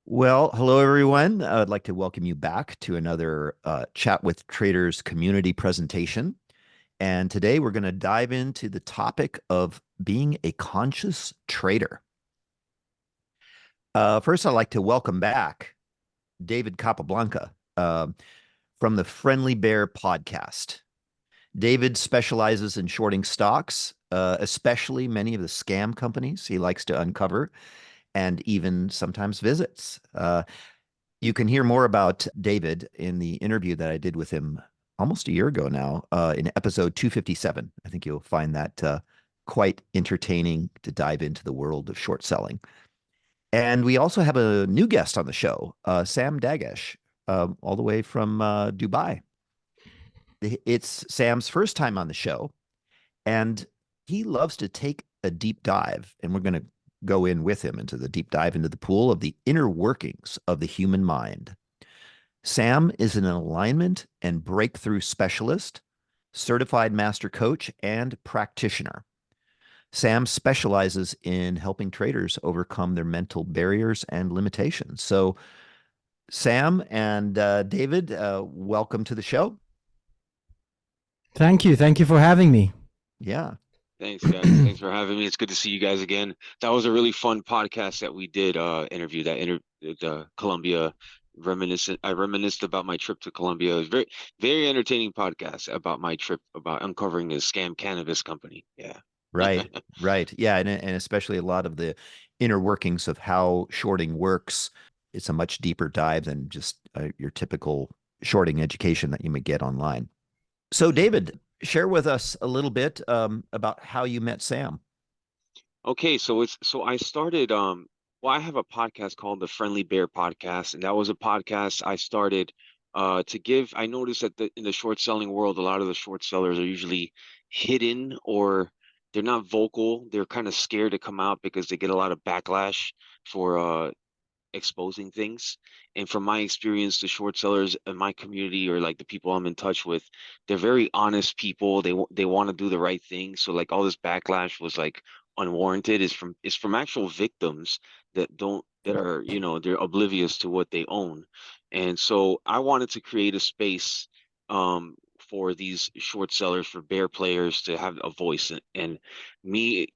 Well, hello everyone. I'd like to welcome you back to another Chat with Traders community presentation. And today we're going to dive into the topic of being a conscious trader. First, I'd like to welcome back David Capablanca from the Friendly Bear podcast. David specializes in shorting stocks, especially many of the scam companies he likes to uncover and even sometimes visits. You can hear more about David in the interview that I did with him almost a year ago now, in episode 257. I think you'll find that quite entertaining to dive into the world of short selling. And we also have a new guest on the show, Sam Daghash, all the way from Dubai. It's Sam's first time on the show, and he loves to take a deep dive, and we're going to go in with him into the deep dive into the pool of the inner workings of the human mind. Sam is an alignment and breakthrough specialist, certified master coach, and practitioner. Sam specializes in helping traders overcome their mental barriers and limitations. So, Sam and David, welcome to the show. Thank you. Thank you for having me. Yeah. Thanks, guys. Thanks for having me. It's good to see you guys again. That was a really fun podcast that we did, interview the Colombia reminiscent. I reminisced about my trip to Colombia. It was very entertaining podcast about my trip about uncovering a scam cannabis company. Yeah. Right, right. Yeah, and especially a lot of the inner workings of how shorting works. It's a much deeper dive than just your typical shorting education that you may get online. So, David, share with us a little bit about how you met Sam. Okay, so I started well, I have a podcast called the Friendly Bear Podcast, and that was a podcast I started to give. I noticed that in the short selling world, a lot of the short sellers are usually hidden, or they're not vocal. They're kind of scared to come out because they get a lot of backlash for exposing things. And from my experience, the short sellers in my community, or like the people I'm in touch with, they're very honest people. They want to do the right thing. So like all this backlash was like unwarranted. Is from actual victims that are, they're oblivious to what they own. And so I wanted to create a space for these short sellers, for bear players to have a voice. And me,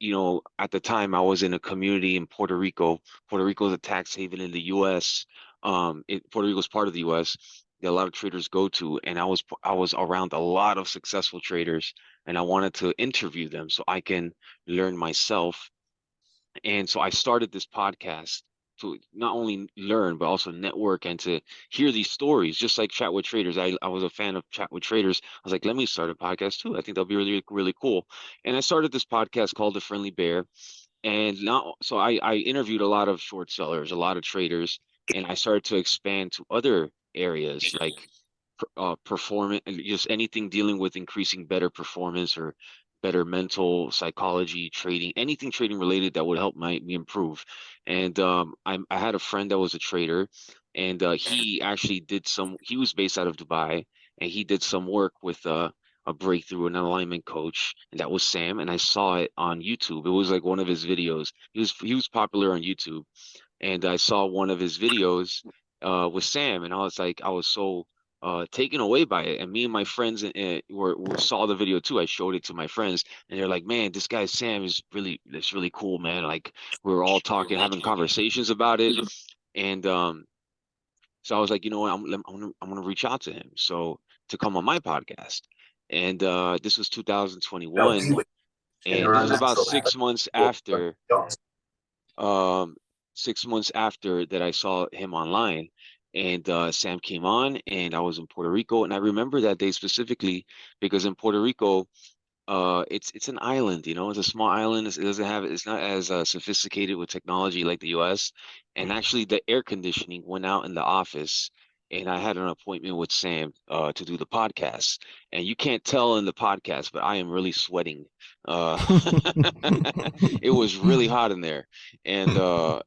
at the time I was in a community in Puerto Rico. Puerto Rico is a tax haven in the U.S. Puerto Rico is part of the U.S. that a lot of traders go to, and I was around a lot of successful traders, and I wanted to interview them so I can learn myself. And so I started this podcast to not only learn but also network and to hear these stories, just like Chat with Traders. I was a fan of Chat with Traders. I was like, let me start a podcast too. I think that'll be really, really cool. And I started this podcast called The Friendly Bear. And now, so I interviewed a lot of short sellers, a lot of traders, and I started to expand to other areas like performance, just anything dealing with increasing better performance or better mental psychology, trading, anything trading related that would help me improve. And I had a friend that was a trader, and he actually he was based out of Dubai, and he did some work with a breakthrough, an alignment coach, and that was Sam. And I saw it on YouTube. It was like one of his videos. He was popular on YouTube, and I saw one of his videos with Sam, and I was so taken away by it. And me and my friends were saw the video too. I showed it to my friends, and they're like, "Man, this guy Sam it's really cool, man." Like we were all talking, having conversations about it, and so I was like, you know what, I'm gonna reach out to him so to come on my podcast. And this was 2021, and this was about 6 months after um 6 months after that I saw him online. And Sam came on, and I was in Puerto Rico, and I remember that day specifically because in Puerto Rico, it's an island, it's a small island. It's not as sophisticated with technology like the US. And actually the air conditioning went out in the office, and I had an appointment with Sam to do the podcast. And you can't tell in the podcast, but I am really sweating. uh it was really hot in there. And I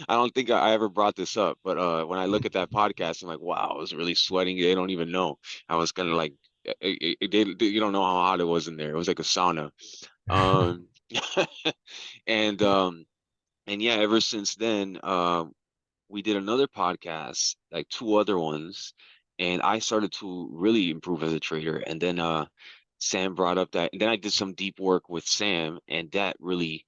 don't think I ever brought this up, but when I look at that podcast, I'm like, wow, I was really sweating. They don't even know. I was kind of like, you don't know how hot it was in there. It was like a sauna. Um, and and yeah, ever since then, we did another podcast, like two other ones, and I started to really improve as a trader. And then Sam brought up that, and then I did some deep work with Sam, and that really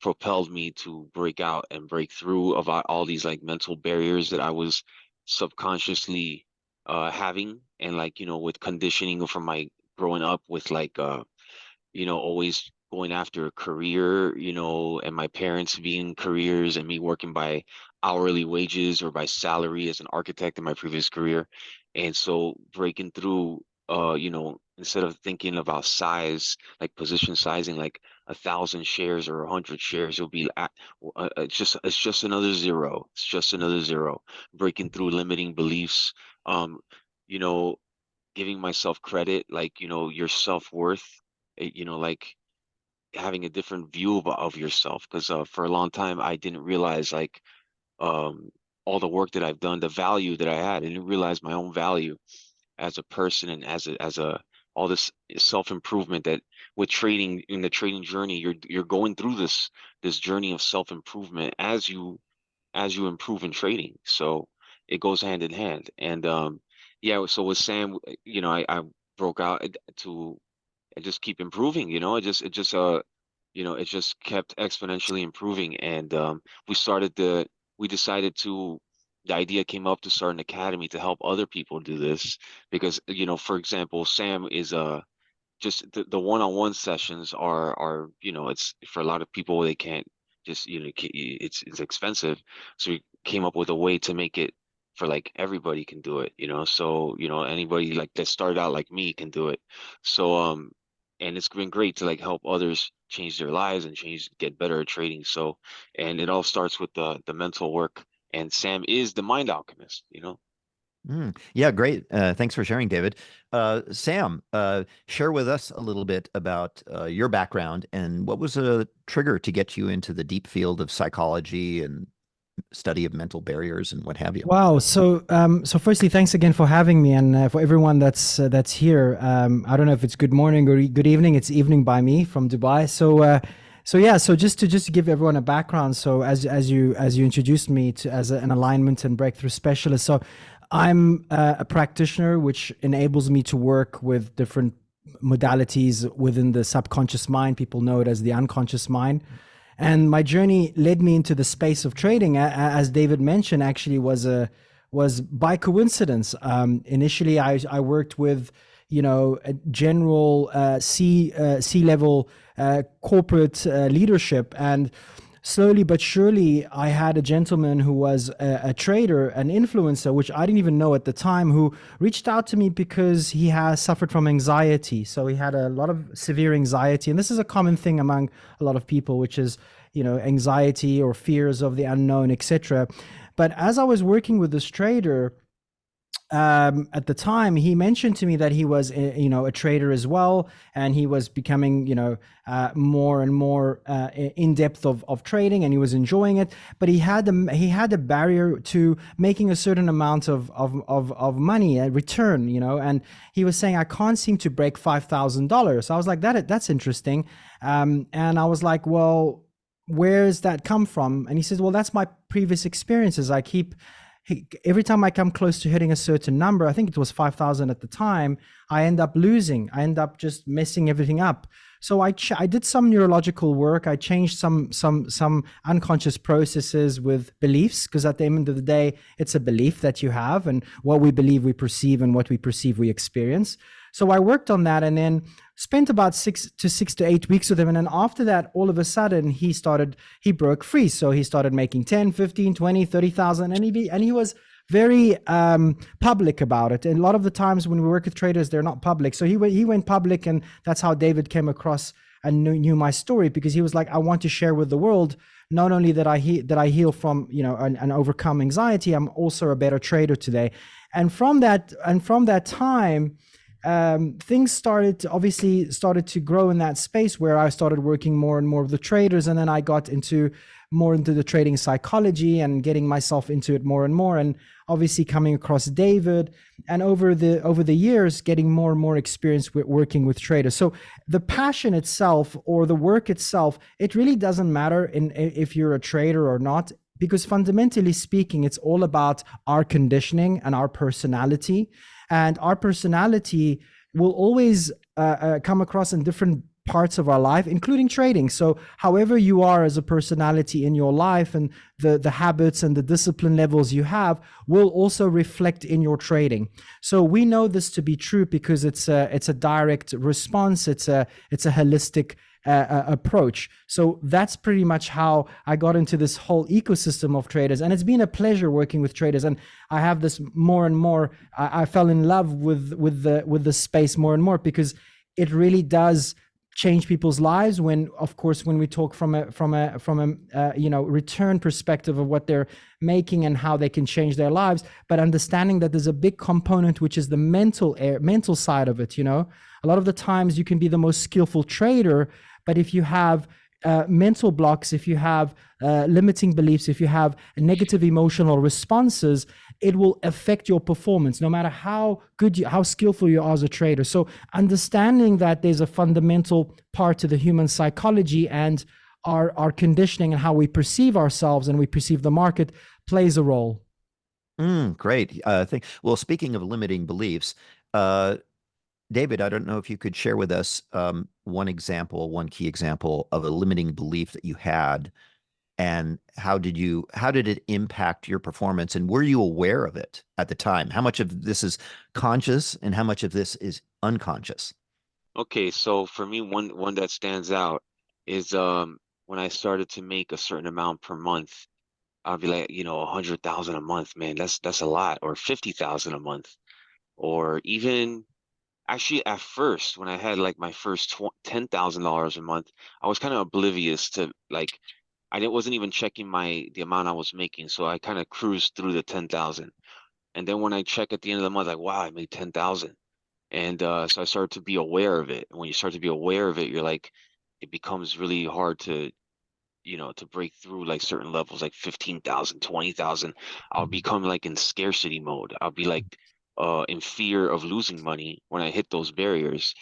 propelled me to break out and break through of all these like mental barriers that I was subconsciously having, and like, with conditioning from my growing up with like always going after a career, and my parents being careers and me working by hourly wages or by salary as an architect in my previous career. And so breaking through, instead of thinking about size, like position sizing, like 1,000 shares or 100 shares, it'll be it's just another zero. It's just another zero. Breaking through limiting beliefs, um, you know, giving myself credit, like, your self-worth, like having a different view of yourself. Because for a long time, I didn't realize like um, all the work that I've done, the value that I had. I didn't realize my own value as a person and as a all this self-improvement that with trading in the trading journey, you're going through this journey of self-improvement as you improve in trading. So it goes hand in hand. And yeah, so with Sam, I broke out to and just keep improving. It just kept exponentially improving. And we decided the idea came up to start an academy to help other people do this because, for example, Sam is just the one-on-one sessions are it's for a lot of people, they can't just it's expensive, so we came up with a way to make it for like everybody can do it, so anybody like that started out like me can do it. So and it's been great to like help others change their lives and get better at trading. So, and it all starts with the mental work, and Sam is the mind alchemist. Yeah, great. Thanks for sharing, David. Sam, share with us a little bit about your background and what was a trigger to get you into the deep field of psychology and study of mental barriers and what have you. Wow. So firstly, thanks again for having me, and for everyone that's here. I don't know if it's good morning or good evening. It's evening by me from Dubai. So yeah. So just to give everyone a background. So as you introduced me to as an alignment and breakthrough specialist. So I'm a practitioner, which enables me to work with different modalities within the subconscious mind. People know it as the unconscious mind. And my journey led me into the space of trading, as David mentioned. Actually, was by coincidence. Initially, I worked with a general C level corporate leadership, and slowly but surely, I had a gentleman who was a trader, an influencer, which I didn't even know at the time, who reached out to me because he has suffered from anxiety. So he had a lot of severe anxiety. And this is a common thing among a lot of people, which is, anxiety or fears of the unknown, etc. But as I was working with this trader, at the time, he mentioned to me that he was a trader as well, and he was becoming more and more in depth of trading, and he was enjoying it. But he had a barrier to making a certain amount of money, a return, and he was saying, I can't seem to break $5,000. So I was like, that's interesting, and I was like, well, where's that come from? And he says, well, that's my previous experiences. Every time I come close to hitting a certain number, I think it was 5,000 at the time, I end up losing. I end up just messing everything up. So I did some neurological work. I changed some unconscious processes with beliefs, because at the end of the day, it's a belief that you have, and what we believe we perceive, and what we perceive we experience. So I worked on that, and then spent about 6 to 8 weeks with him. And then after that, all of a sudden, he broke free. So he started making 10, 15, 20, 30,000. And he was very public about it. And a lot of the times when we work with traders, they're not public. So he went public, and that's how David came across and knew my story, because he was like, I want to share with the world, not only that I heal from, and overcome anxiety, I'm also a better trader today. And from that time, things started to grow in that space, where I started working more and more with the traders, and then I got into more into the trading psychology and getting myself into it more and more, and obviously coming across David, and over the years getting more and more experience with working with traders. So the passion itself or the work itself, it really doesn't matter if you're a trader or not, because fundamentally speaking, it's all about our conditioning and our personality. And our personality will always come across in different parts of our life, including trading. So however you are as a personality in your life, and the habits and the discipline levels you have will also reflect in your trading. So we know this to be true because it's a direct response. It's a holistic approach. So that's pretty much how I got into this whole ecosystem of traders, and it's been a pleasure working with traders. And I have this more and more. I fell in love with the space more and more, because it really does change people's lives. When, of course, when we talk from a return perspective of what they're making and how they can change their lives, but understanding that there's a big component which is the mental side of it. A lot of the times you can be the most skillful trader, but if you have mental blocks, if you have limiting beliefs, if you have negative emotional responses, it will affect your performance, no matter how skillful you are as a trader. So understanding that there's a fundamental part to the human psychology and our conditioning and how we perceive ourselves and we perceive the market plays a role. Great. Well, speaking of limiting beliefs, David, I don't know if you could share with us one key example of a limiting belief that you had, and how did it impact your performance, and were you aware of it at the time? How much of this is conscious and how much of this is unconscious? Okay, so for me, one that stands out is when I started to make a certain amount per month. I'll be like, 100,000 a month, man, that's a lot, or 50,000 a month, or even actually at first when I had like my first $10,000 a month, I was kind of oblivious to, like, wasn't even checking the amount I was making, so I kind of cruised through the 10,000, and then when I check at the end of the month, like, wow, I made 10,000, and so I started to be aware of it. And when you start to be aware of it, you're like, it becomes really hard to to break through like certain levels, like 15,000, 20,000. I'll become like in scarcity mode. I'll be like in fear of losing money when I hit those barriers.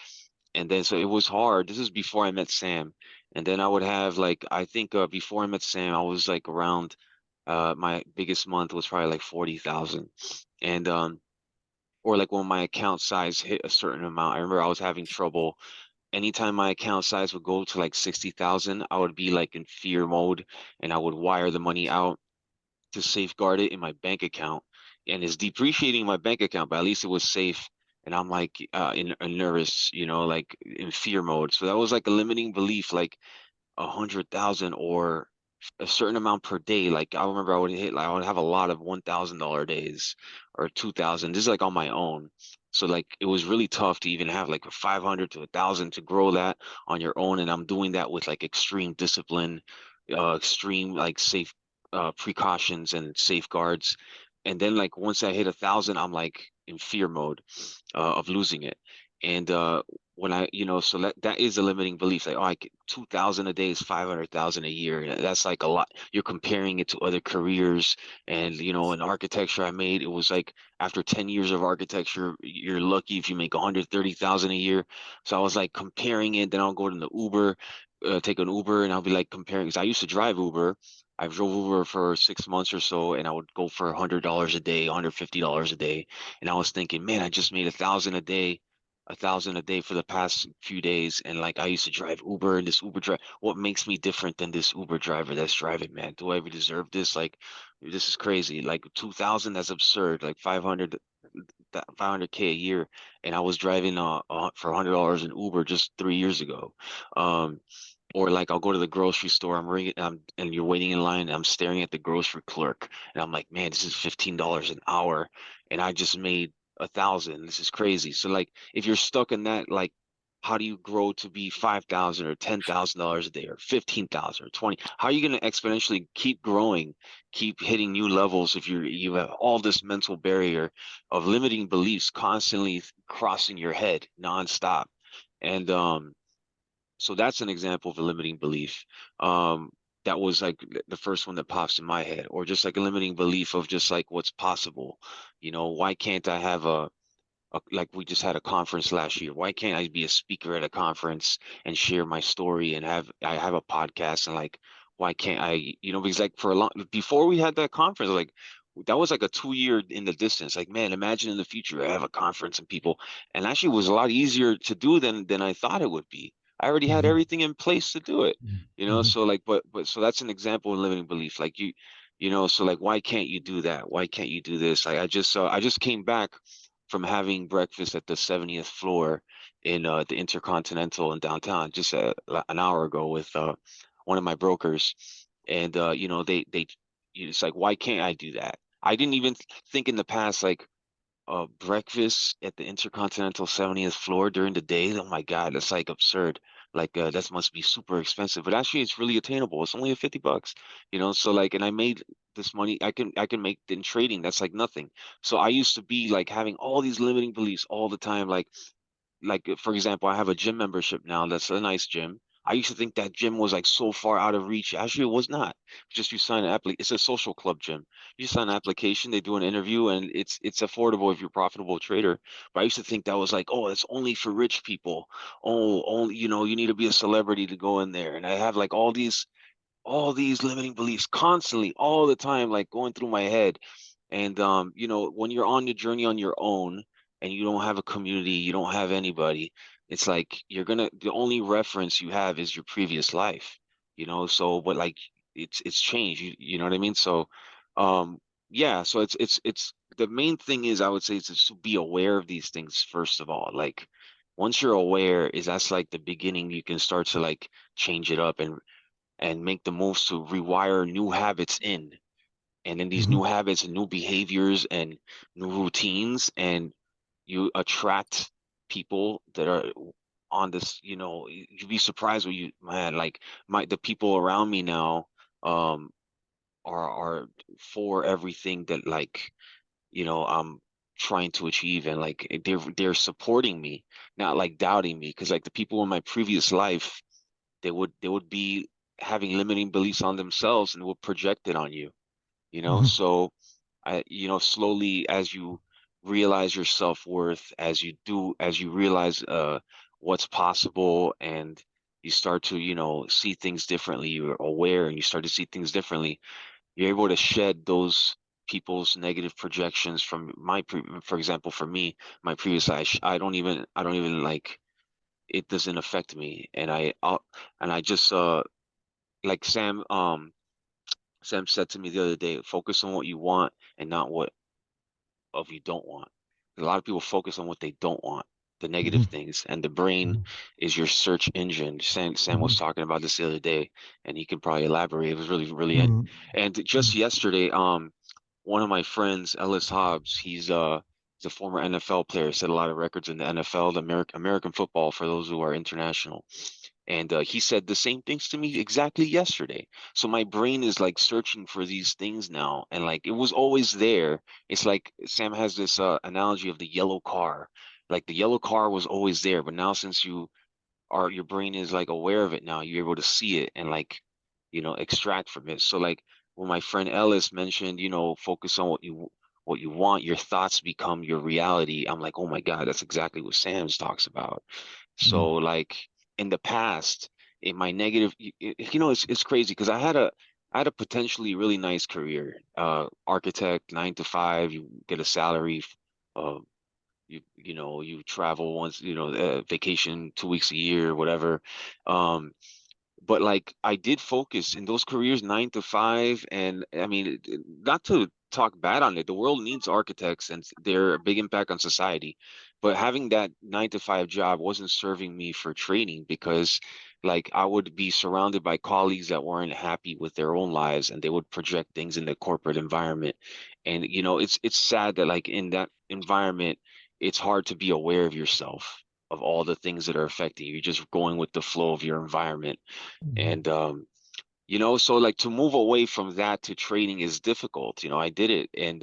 And then so it was hard. This is before I met Sam. And then I would have like, I think before I met Sam, I was like around my biggest month was probably like 40,000. And or like when my account size hit a certain amount, I remember I was having trouble anytime my account size would go to like 60,000, I would be like in fear mode, and I would wire the money out to safeguard it in my bank account. And it's depreciating my bank account, but at least it was safe. And I'm like in nervous, like in fear mode. So that was like a limiting belief, like 100,000 or a certain amount per day. Like I remember I would have a lot of $1,000 days or 2,000. This is like on my own. So like it was really tough to even have like a 500 to 1,000 to grow that on your own. And I'm doing that with like extreme discipline, extreme like safe precautions and safeguards. And then like once I hit 1,000, I'm like in fear mode of losing it. And when so that is a limiting belief. Like, oh, 2,000 a day is 500,000 a year. That's like a lot. You're comparing it to other careers, and in architecture, I made it was like after 10 years of architecture, you're lucky if you make 130,000 a year. So I was like comparing it. Then I'll go to the Uber, take an Uber, and I'll be like comparing. Because I used to drive Uber. I drove Uber for 6 months or so, and I would go for $100 a day, $150 a day, and I was thinking, man, I just made 1,000 a day. 1,000 a day for the past few days, and like I used to drive Uber, and this Uber driver, what makes me different than this Uber driver that's driving, man? Do I ever deserve this? Like, this is crazy. Like 2,000, that's absurd. Like 500K a year, and I was driving for $100 in Uber just 3 years ago. Um, or like I'll go to the grocery store, I'm ringing, and you're waiting in line, and I'm staring at the grocery clerk, and I'm like, man, this is $15 an hour, and I just made 1,000. This is crazy. So like, if you're stuck in that, like, how do you grow to be 5,000 or $10,000 a day or 15,000 or 20? How are you going to exponentially keep growing, keep hitting new levels if you have all this mental barrier of limiting beliefs constantly crossing your head nonstop? And so that's an example of a limiting belief. Um, that was like the first one that pops in my head. Or just like a limiting belief of just like what's possible. You know, why can't I have like we just had a conference last year. Why can't I be a speaker at a conference and share my story and I have a podcast, and like why can't I, you know, because like for a long before we had that conference, like that was like a 2 year in the distance. Like, man, imagine in the future I have a conference and people, and actually it was a lot easier to do than I thought it would be. I already had Mhm. everything in place to do it, you know. Mhm. So like, but so that's an example of limiting belief. Like you know, so like why can't you do that? Why can't you do this? Like I just came back from having breakfast at the 70th floor in the Intercontinental in downtown just an hour ago with one of my brokers, and you know it's like why can't I do that? I didn't even think in the past like breakfast at the Intercontinental 70th floor during the day. Oh my God, that's like absurd. Like that must be super expensive, but actually it's really attainable. It's only $50, you know. So like, and I made this money. I can make in trading. That's like nothing. So I used to be like having all these limiting beliefs all the time. Like for example, I have a gym membership now. That's a nice gym. I used to think that gym was like so far out of reach. Actually, it was not. Just you sign an app. It's a social club gym. You sign an application, they do an interview, and it's affordable if you're a profitable trader. But I used to think that was like, oh, it's only for rich people. Oh, only you know, you need to be a celebrity to go in there. And I have like all these limiting beliefs constantly, all the time, like going through my head. And you know, when you're on your journey on your own and you don't have a community, you don't have anybody, it's like the only reference you have is your previous life, you know. So but like it's changed, you know what I mean? So um yeah, so it's the main thing is I would say is to be aware of these things first of all. Like once you're aware, is that's like the beginning, you can start to like change it up and make the moves to rewire new habits in, and then these Mhm. new habits and new behaviors and new routines, and you attract people that are on this, you know, you'd be surprised when you, man, like the people around me now um are for everything that like, you know, I'm trying to achieve, and like they're supporting me, not like doubting me, because like the people in my previous life, they would be having limiting beliefs on themselves and would project it on you, you know. Mhm. So you know, slowly as you realize your self-worth, as you realize what's possible, and you start to, you know, see things differently, you're aware and you start to see things differently, you're able to shed those people's negative projections from for example, for me, my previous life, I don't even like, it doesn't affect me. And I just like Sam said to me the other day, focus on what you want and not what of you don't want. A lot of people focus on what they don't want, the negative Mhm. things, and the brain Mhm. is your search engine. Sam was Mhm. talking about this the other day, and he can probably elaborate. It was really. Mhm. And just yesterday, one of my friends, Ellis Hobbs, he's a former NFL player, set a lot of records in the NFL, the American football, for those who are international. And he said the same things to me exactly yesterday. So my brain is like searching for these things now, and like it was always there. It's like Sam has this analogy of the yellow car. Like the yellow car was always there, but now since your brain is like aware of it now, you're able to see it and like, you know, extract from it. So like when my friend Ellis mentioned, you know, focus on what you want, your thoughts become your reality. I'm like, oh my God, that's exactly what Sam's talks about. Mhm. So like in the past, in my negative, you know, it's crazy because I had a potentially really nice career, architect, 9 to 5, you get a salary, uh, you know, you travel once, you know, vacation 2 weeks a year, whatever. Um, but like I did focus in those careers, 9 to 5, and I mean, not to talk bad on it, the world needs architects and they're a big impact on society. But having that 9 to 5 job wasn't serving me for training, because like I would be surrounded by colleagues that weren't happy with their own lives, and they would project things in the corporate environment. And you know, it's sad that like in that environment, it's hard to be aware of yourself, of all the things that are affecting you. You're just going with the flow of your environment. Mhm. And you know, so like to move away from that to trading is difficult. You know, I did it. And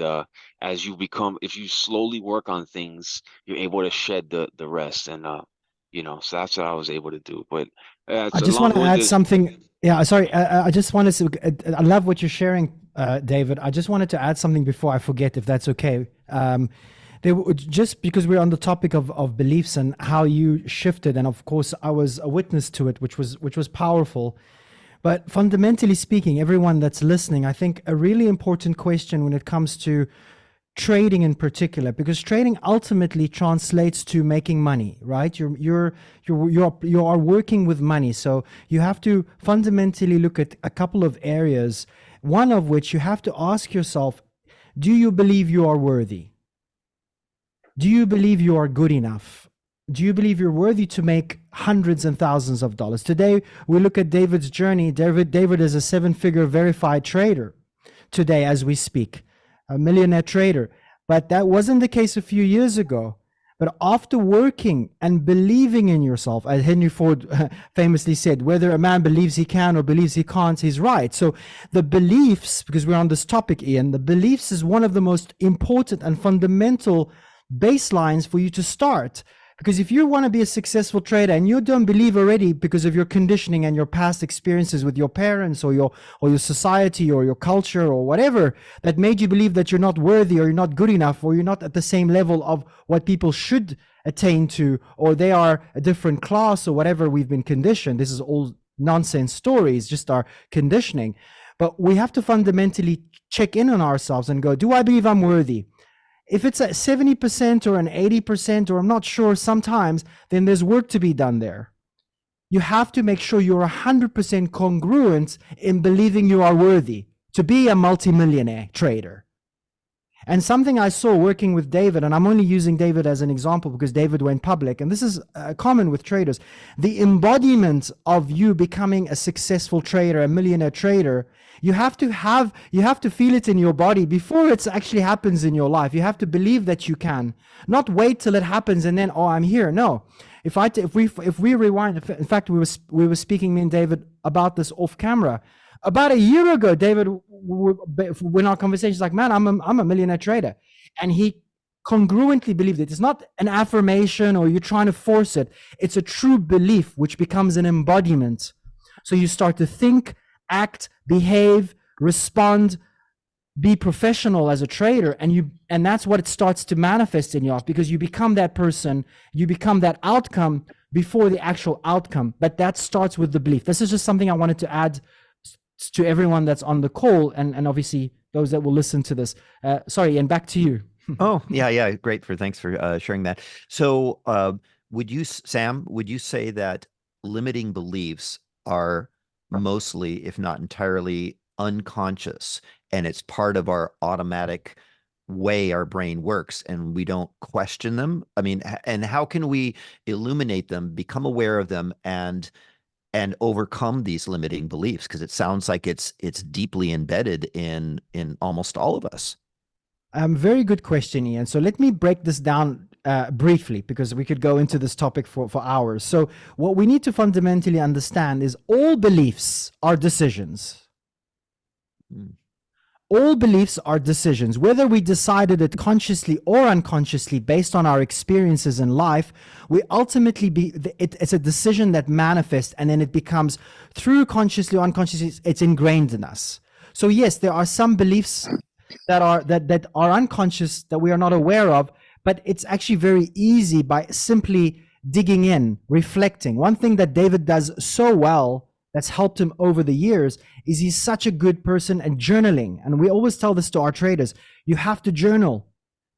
as you become, if you slowly work on things, you're able to shed the rest. And you know, so that's what I was able to do. But I it's a just want to add long-winded. something. Yeah, sorry. I just wanted to. I love what you're sharing, David. I just wanted to add something before I forget, if that's okay. Just because we're on the topic of beliefs and how you shifted, and of course I was a witness to it, which was powerful. But fundamentally speaking, everyone that's listening, I think a really important question when it comes to trading in particular, because trading ultimately translates to making money, right? You are working with money, so you have to fundamentally look at a couple of areas. One of which you have to ask yourself: do you believe you are worthy? Do you believe you are good enough? Do you believe you're worthy to make hundreds and thousands of dollars? Today, we look at David's journey. David is a 7-figure verified trader today as we speak, a millionaire trader. But that wasn't the case a few years ago. But after working and believing in yourself, as Henry Ford famously said, whether a man believes he can or believes he can't, he's right. So the beliefs, because we're on this topic, Ian, the beliefs is one of the most important and fundamental baselines for you to start. Because if you want to be a successful trader and you don't believe already because of your conditioning and your past experiences with your parents or your society or your culture or whatever that made you believe that you're not worthy or you're not good enough or you're not at the same level of what people should attain to, or they are a different class or whatever we've been conditioned. This is all nonsense stories, just our conditioning. But we have to fundamentally check in on ourselves and go, do I believe I'm worthy? If it's at 70% or an 80%, or I'm not sure sometimes, then there's work to be done there. You have to make sure you're 100% congruent in believing you are worthy to be a multimillionaire trader. And something I saw working with David, and I'm only using David as an example because David went public, and this is common with traders, the embodiment of you becoming a successful trader, a millionaire trader, you have to feel it in your body before it actually happens in your life. You have to believe that you can, not wait till it happens and then, oh, I'm here. No, if we rewind, in fact, we were speaking, me and David, about this off camera. About a year ago, David, when our conversations, like, man, I'm a millionaire trader, and he congruently believed it. It's not an affirmation or you're trying to force it. It's a true belief, which becomes an embodiment. So you start to think, act, behave, respond, be professional as a trader, and that's what it starts to manifest in your life, because you become that person, you become that outcome before the actual outcome. But that starts with the belief. This is just something I wanted to add to everyone that's on the call, and obviously those that will listen to this. Sorry, and back to you. Oh, yeah, great. Thanks for sharing that. So, Sam, would you say that limiting beliefs are mostly, if not entirely, unconscious, and it's part of our automatic way our brain works and we don't question them? I mean, and how can we illuminate them, become aware of them, and overcome these limiting beliefs? Because it sounds like it's deeply embedded in almost all of us. Very good question, Ian. So let me break this down briefly, because we could go into this topic for hours. So what we need to fundamentally understand is all beliefs are decisions. All beliefs are decisions. Whether we decided it consciously or unconsciously based on our experiences in life, we ultimately it's a decision that manifests, and then it becomes, through consciously or unconsciously, it's ingrained in us. So yes, there are some beliefs that are unconscious, that we are not aware of, but it's actually very easy by simply digging in, reflecting. One thing that David does so well that's helped him over the years is he's such a good person at journaling. And we always tell this to our traders: you have to journal.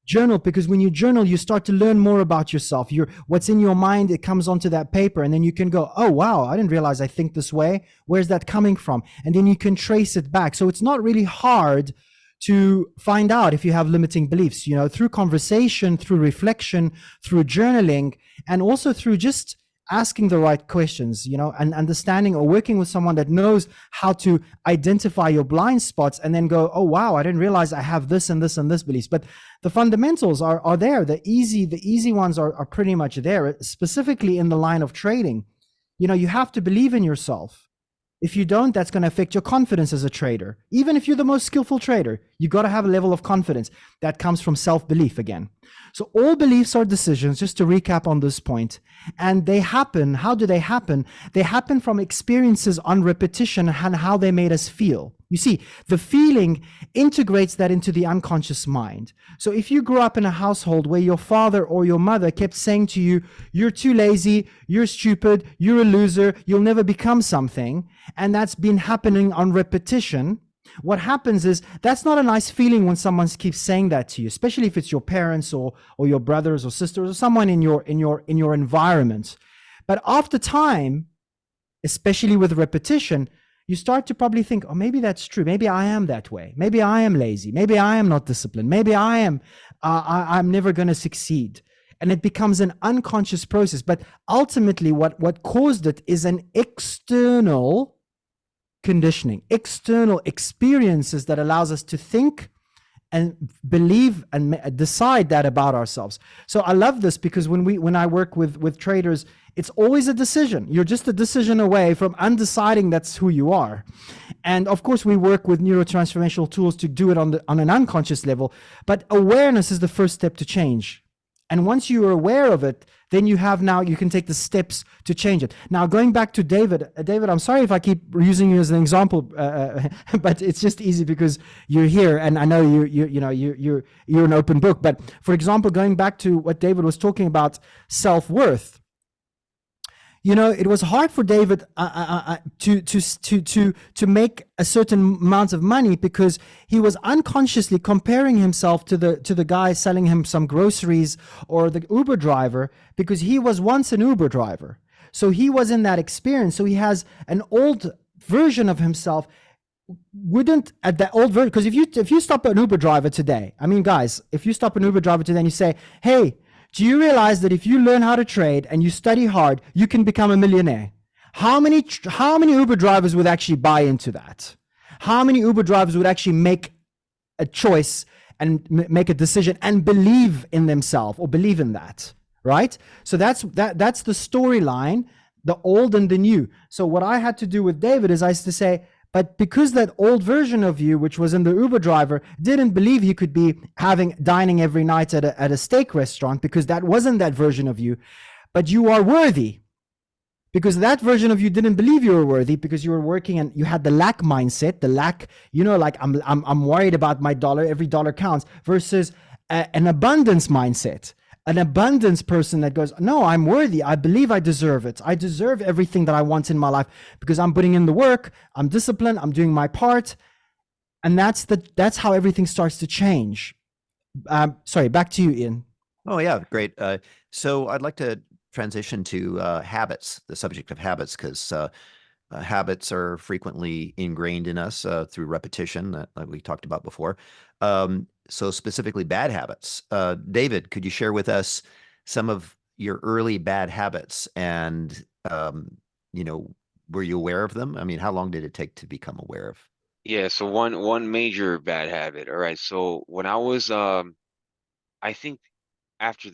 Journal, because when you journal, you start to learn more about yourself. What's in your mind, it comes onto that paper, and then you can go, oh wow, I didn't realize I think this way. Where's that coming from? And then you can trace it back. So it's not really hard to find out if you have limiting beliefs, through conversation, through reflection, through journaling, and also through just asking the right questions, and understanding or working with someone that knows how to identify your blind spots, and then go, oh wow, I didn't realize I have this and this and this beliefs. But the fundamentals are there. The easy ones are pretty much there, specifically in the line of trading. You have to believe in yourself. If you don't, that's going to affect your confidence as a trader. Even if you're the most skillful trader, you got to have a level of confidence that comes from self-belief again. So all beliefs are decisions, just to recap on this point. And they happen. How do they happen? They happen from experiences on repetition and how they made us feel. You see, the feeling integrates that into the unconscious mind. So if you grew up in a household where your father or your mother kept saying to you, you're too lazy, you're stupid, you're a loser, you'll never become something, and that's been happening on repetition, what happens is that's not a nice feeling when someone keeps saying that to you, especially if it's your parents or your brothers or sisters or someone in your environment. But after time, especially with repetition, you start to probably think, oh, maybe that's true. Maybe I am that way. Maybe I am lazy. Maybe I am not disciplined. Maybe I'm never going to succeed. And it becomes an unconscious process. But ultimately, what caused it is an external conditioning, external experiences that allows us to think and believe and decide that about ourselves. So I love this because when I work with traders, it's always a decision. You're just a decision away from undeciding that's who you are. And of course, we work with neurotransformational tools to do it on an unconscious level, but awareness is the first step to change. And once you are aware of it, then you can take the steps to change it. Now, going back to David, I'm sorry if I keep using you as an example, but it's just easy because you're here, and I know you're an open book. But for example, going back to what David was talking about, self-worth. It was hard for David to make a certain amount of money because he was unconsciously comparing himself to the guy selling him some groceries or the Uber driver, because he was once an Uber driver. So he was in that experience. So he has an old version of himself. Wouldn't at that old version, because if you stop an Uber driver today, I mean, guys, if you stop an Uber driver today and you say, hey, do you realize that if you learn how to trade and you study hard, you can become a millionaire? How many Uber drivers would actually buy into that? How many Uber drivers would actually make a choice and make a decision and believe in themselves or believe in that, right? So that's the storyline, the old and the new. So what I had to do with David is I used to say, but because that old version of you, which was in the Uber driver, didn't believe you could be dining every night at a steak restaurant, because that wasn't that version of you, but you are worthy. Because that version of you didn't believe you were worthy, because you were working and you had the lack mindset, like I'm worried about my dollar, every dollar counts, versus an abundance mindset. An abundance person that goes, no, I'm worthy. I believe I deserve it. I deserve everything that I want in my life because I'm putting in the work. I'm disciplined. I'm doing my part. And that's how everything starts to change. Sorry, back to you, Ian. Oh, yeah, great. So I'd like to transition to habits, the subject of habits, because habits are frequently ingrained in us through repetition, like we talked about before. So specifically bad habits. David, could you share with us some of your early bad habits, and were you aware of them? I mean, how long did it take to become aware of? Yeah, so one major bad habit. All right. So when I was I think after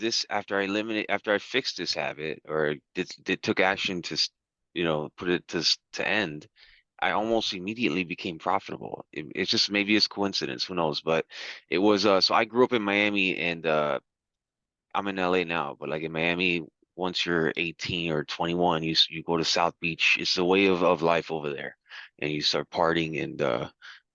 I fixed this habit, or took action to put it to end, I almost immediately became profitable. It's just, maybe it's coincidence, who knows? But it was so I grew up in Miami, and I'm in LA now, but like in Miami, once you're 18 or 21, you go to South Beach. It's the way of life over there, and you start partying, and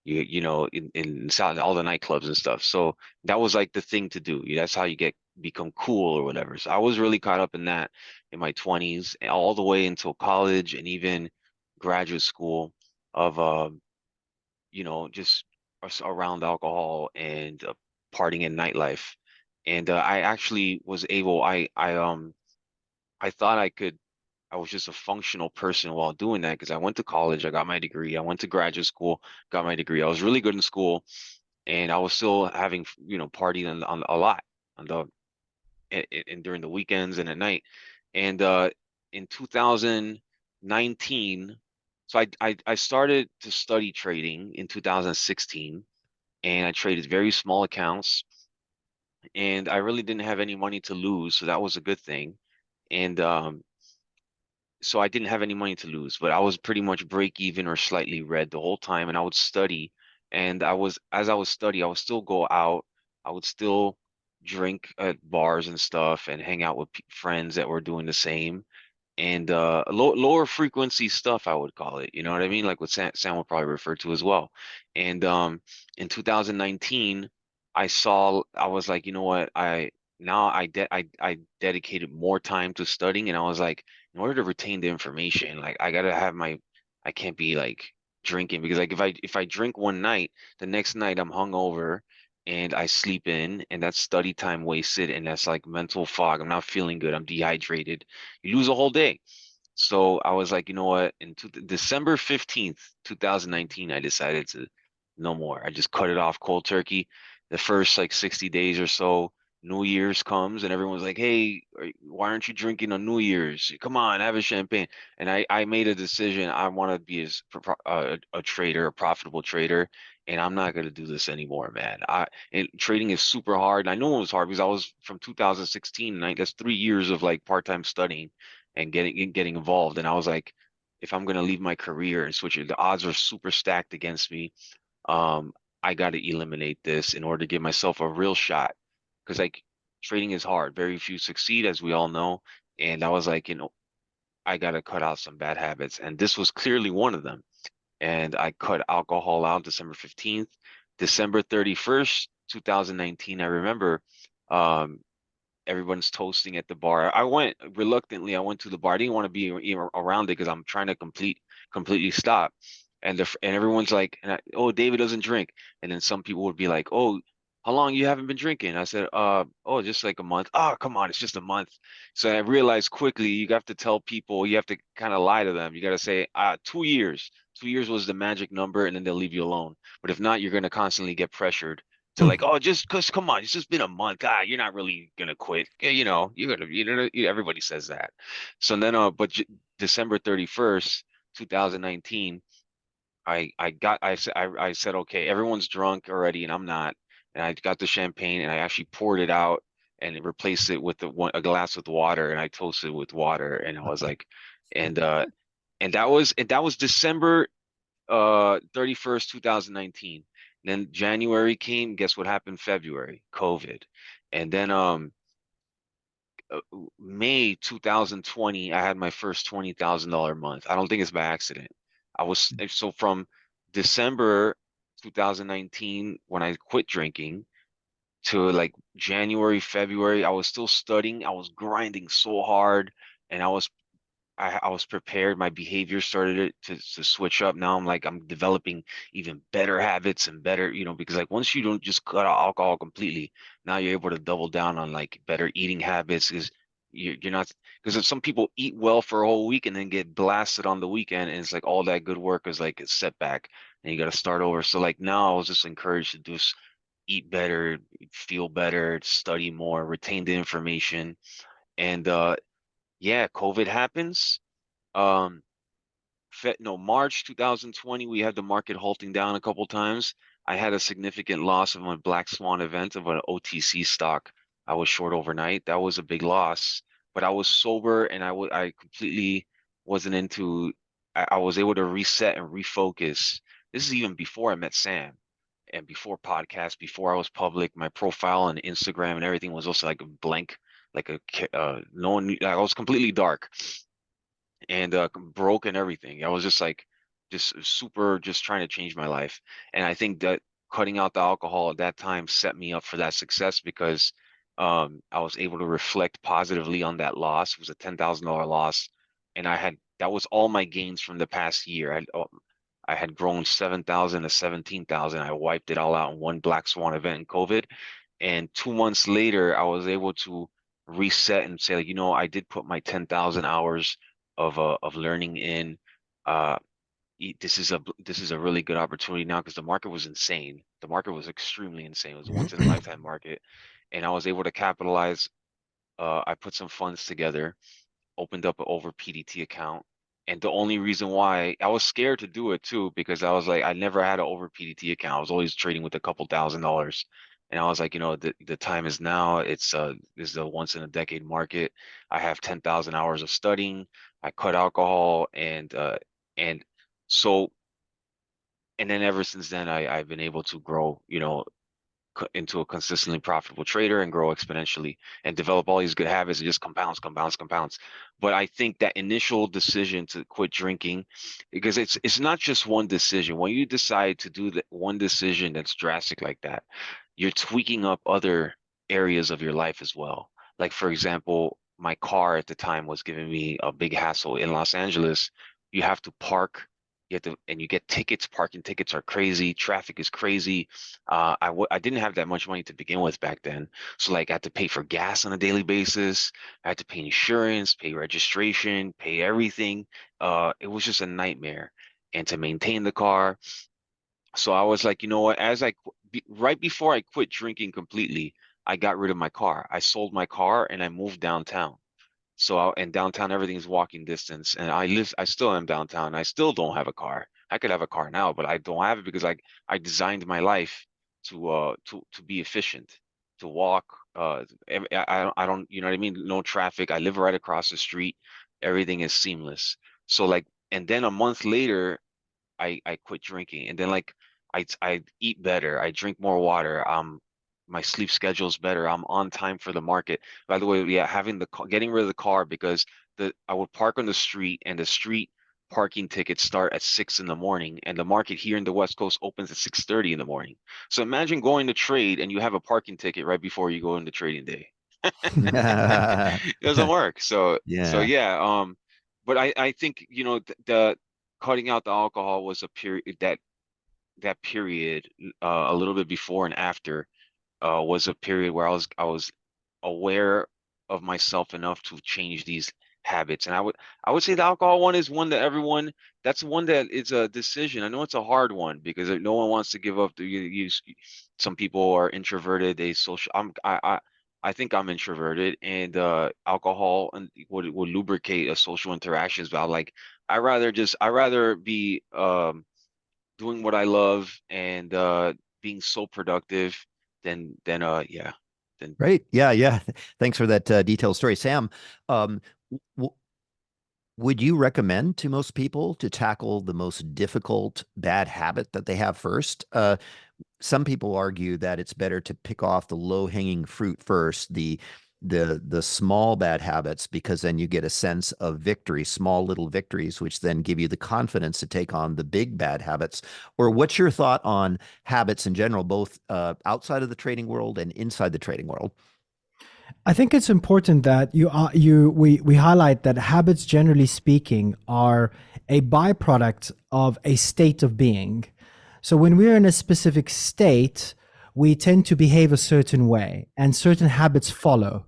in South, all the nightclubs and stuff. So that was like the thing to do. That's how you become cool or whatever. So I was really caught up in that in my 20s, all the way until college and even graduate school of just around alcohol and partying and nightlife. And I actually was able. I thought I was just a functional person while doing that, because I went to college, I got my degree, I went to graduate school, got my degree. I was really good in school, and I was still having partying on a lot on the and during the weekends and at night. And in 2019, so I started to study trading in 2016, and I traded very small accounts, and I really didn't have any money to lose, so that was a good thing. And so I didn't have any money to lose, but I was pretty much break even or slightly red the whole time, and I would study. And as I was study, I would still go out. I would still drink at bars and stuff and hang out with friends that were doing the same and lower frequency stuff, I would call it. You know what I mean? Like what Sam would probably refer to as well. And in 2019, I was like, you know what? I dedicated more time to studying, and I was like, in order to retain the information, like I can't be like drinking because like if I drink one night, the next night I'm hungover and I sleep in, and that's study time wasted, and that's like mental fog. I'm not feeling good. I'm dehydrated. You lose a whole day. So I was like, you know what? December 15th, 2019, I decided to no more. I just cut it off cold turkey. The first like 60 days or so, New Year's comes and everyone's like, hey, why aren't you drinking on New Year's? Come on, have a champagne. And I made a decision. I want to be a trader, a profitable trader. And I'm not gonna do this anymore, man. And trading is super hard. And I know it was hard because I was from 2016, and that's 3 years of like part-time studying and getting involved. And I was like, if I'm gonna leave my career and switch it, the odds are super stacked against me. Um, I got to eliminate this in order to give myself a real shot. Because like trading is hard. Very few succeed, as we all know. And I was like, I got to cut out some bad habits. And this was clearly one of them. And I cut alcohol out December 15th. December 31st, 2019, I remember um, everyone's toasting at the bar. I went reluctantly. I went to the bar. I didn't want to be even around it because I'm trying to completely stop. And everyone's like, oh, David doesn't drink. And then some people would be like, oh, how long you haven't been drinking? I said, oh, just like a month. Oh, come on, it's just a month. So I realized quickly you have to tell people, you have to kind of lie to them. You got to say, 2 years. 2 years was the magic number, and then they'll leave you alone. But if not, you're going to constantly get pressured to like, oh, just cause come on, it's just been a month. You're not really gonna quit. Everybody says that. So then, December 31st, 2019, I said, okay, everyone's drunk already, and I'm not. And I got the champagne, and I actually poured it out and replaced it with a glass with water, and I toasted with water, and I was like, and that was December 31st, 2019. Then January came, guess what happened? February, COVID. And then May 2020, I had my first $20,000 month. I don't think it's by accident. So from December 2019 when I quit drinking to like January, February, I was still studying. I was grinding so hard, and I was prepared. My behavior started to switch up. Now I'm developing even better habits and better, because like once you don't just cut out alcohol completely, now you're able to double down on like better eating habits because you're not because if some people eat well for a whole week and then get blasted on the weekend, and it's like all that good work is like a setback and you got to start over. So like now I was just encouraged to just eat better, feel better, study more, retain the information. And yeah, COVID happens. Um, no, March 2020, we had the market halting down a couple times. I had a significant loss of my black swan event of an OTC stock. I was short overnight. That was a big loss, but I was sober and I completely wasn't into. I was able to reset and refocus. This is even before I met Sam and before podcast, before I was public. My profile on Instagram and everything was also like a blank, like no one. I was completely dark and broke and everything. I was just like, just super, just trying to change my life. And I think that cutting out the alcohol at that time set me up for that success because I was able to reflect positively on that loss. It was a $10,000 loss, and that was all my gains from the past year. I had grown 7,000 to 17,000. I wiped it all out in one black swan event in COVID. And 2 months later, I was able to reset and say, like, I did put my 10,000 hours of learning in. Uh, this is a really good opportunity now because the market was insane. The market was extremely insane. It was a once in a lifetime market, and I was able to capitalize. I put some funds together, opened up an over PDT account. And the only reason why I was scared to do it too, because I was like, I never had an over PDT account. I was always trading with a couple $1,000s. And I was like, the time is now. This is a once in a decade market. I have 10,000 hours of studying. I cut alcohol, and so and then ever since then, I've been able to grow, into a consistently profitable trader and grow exponentially and develop all these good habits. It just compounds, compounds, compounds. But I think that initial decision to quit drinking, because it's not just one decision. When you decide to do that one decision that's drastic like that, you're tweaking up other areas of your life as well. Like, for example, my car at the time was giving me a big hassle in Los Angeles. You have to park, and you get tickets. Parking tickets are crazy. Traffic is crazy. I didn't have that much money to begin with back then. So like I had to pay for gas on a daily basis. I had to pay insurance, pay registration, pay everything. It was just a nightmare. And to maintain the car, so I was like, you know what? Right before I quit drinking completely, I got rid of my car. I sold my car and I moved downtown. And downtown, everything is walking distance. And I still am downtown. I still don't have a car. I could have a car now, but I don't have it because I designed my life to be efficient, to walk. I don't, you know what I mean? No traffic. I live right across the street. Everything is seamless. So like, and then a month later, I quit drinking, and then like I eat better, I drink more water, my sleep schedule's better, I'm on time for the market. By the way, yeah, getting rid of the car, because the I would park on the street, and the street parking tickets start at 6 in the morning, and the market here in the West Coast opens at 6:30 in the morning. So imagine going to trade and you have a parking ticket right before you go into trading day. It doesn't work. So Yeah. yeah, but I think, the cutting out the alcohol was a period that period, a little bit before and after, was a period where I was aware of myself enough to change these habits. And I would say the alcohol one is one that that's one that is a decision. I know it's a hard one because no one wants to give up. Some people are introverted. I think I'm introverted, and alcohol and would lubricate a social interactions. But I rather be doing what I love and being so productive than yeah than Great. Yeah, yeah. Thanks for that detailed story, Sam. Um, w would you recommend to most people to tackle the most difficult bad habit that they have first? Some people argue that it's better to pick off the low-hanging fruit first, the small bad habits, because then you get a sense of victory, small little victories, which then give you the confidence to take on the big bad habits. Or what's your thought on habits in general, both outside of the trading world and inside the trading world? I think it's important that we highlight that habits, generally speaking, are a byproduct of a state of being. So when we're in a specific state, we tend to behave a certain way, and certain habits follow.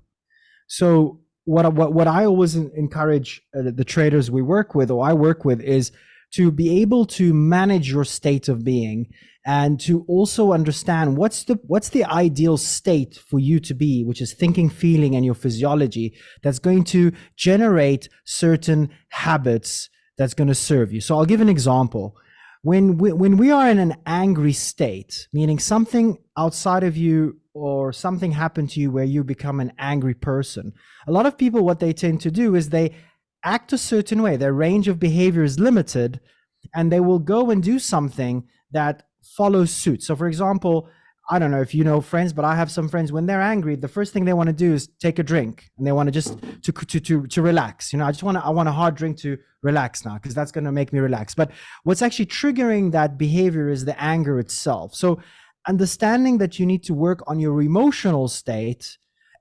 So what I always encourage the traders we work with, or I work with, is to be able to manage your state of being, and to also understand what's the ideal state for you to be, which is thinking, feeling, and your physiology, that's going to generate certain habits that's going to serve you. So I'll give an example. When we are in an angry state, meaning something outside of you or something happened to you where you become an angry person, a lot of people, what they tend to do is they act a certain way. Their range of behavior is limited, and they will go and do something that follows suit. So for example, I don't know if you know friends, but I have some friends, when they're angry, the first thing they want to do is take a drink, and they want to just to relax. I want a hard drink to relax now, because that's going to make me relax. But what's actually triggering that behavior is the anger itself. So understanding that you need to work on your emotional state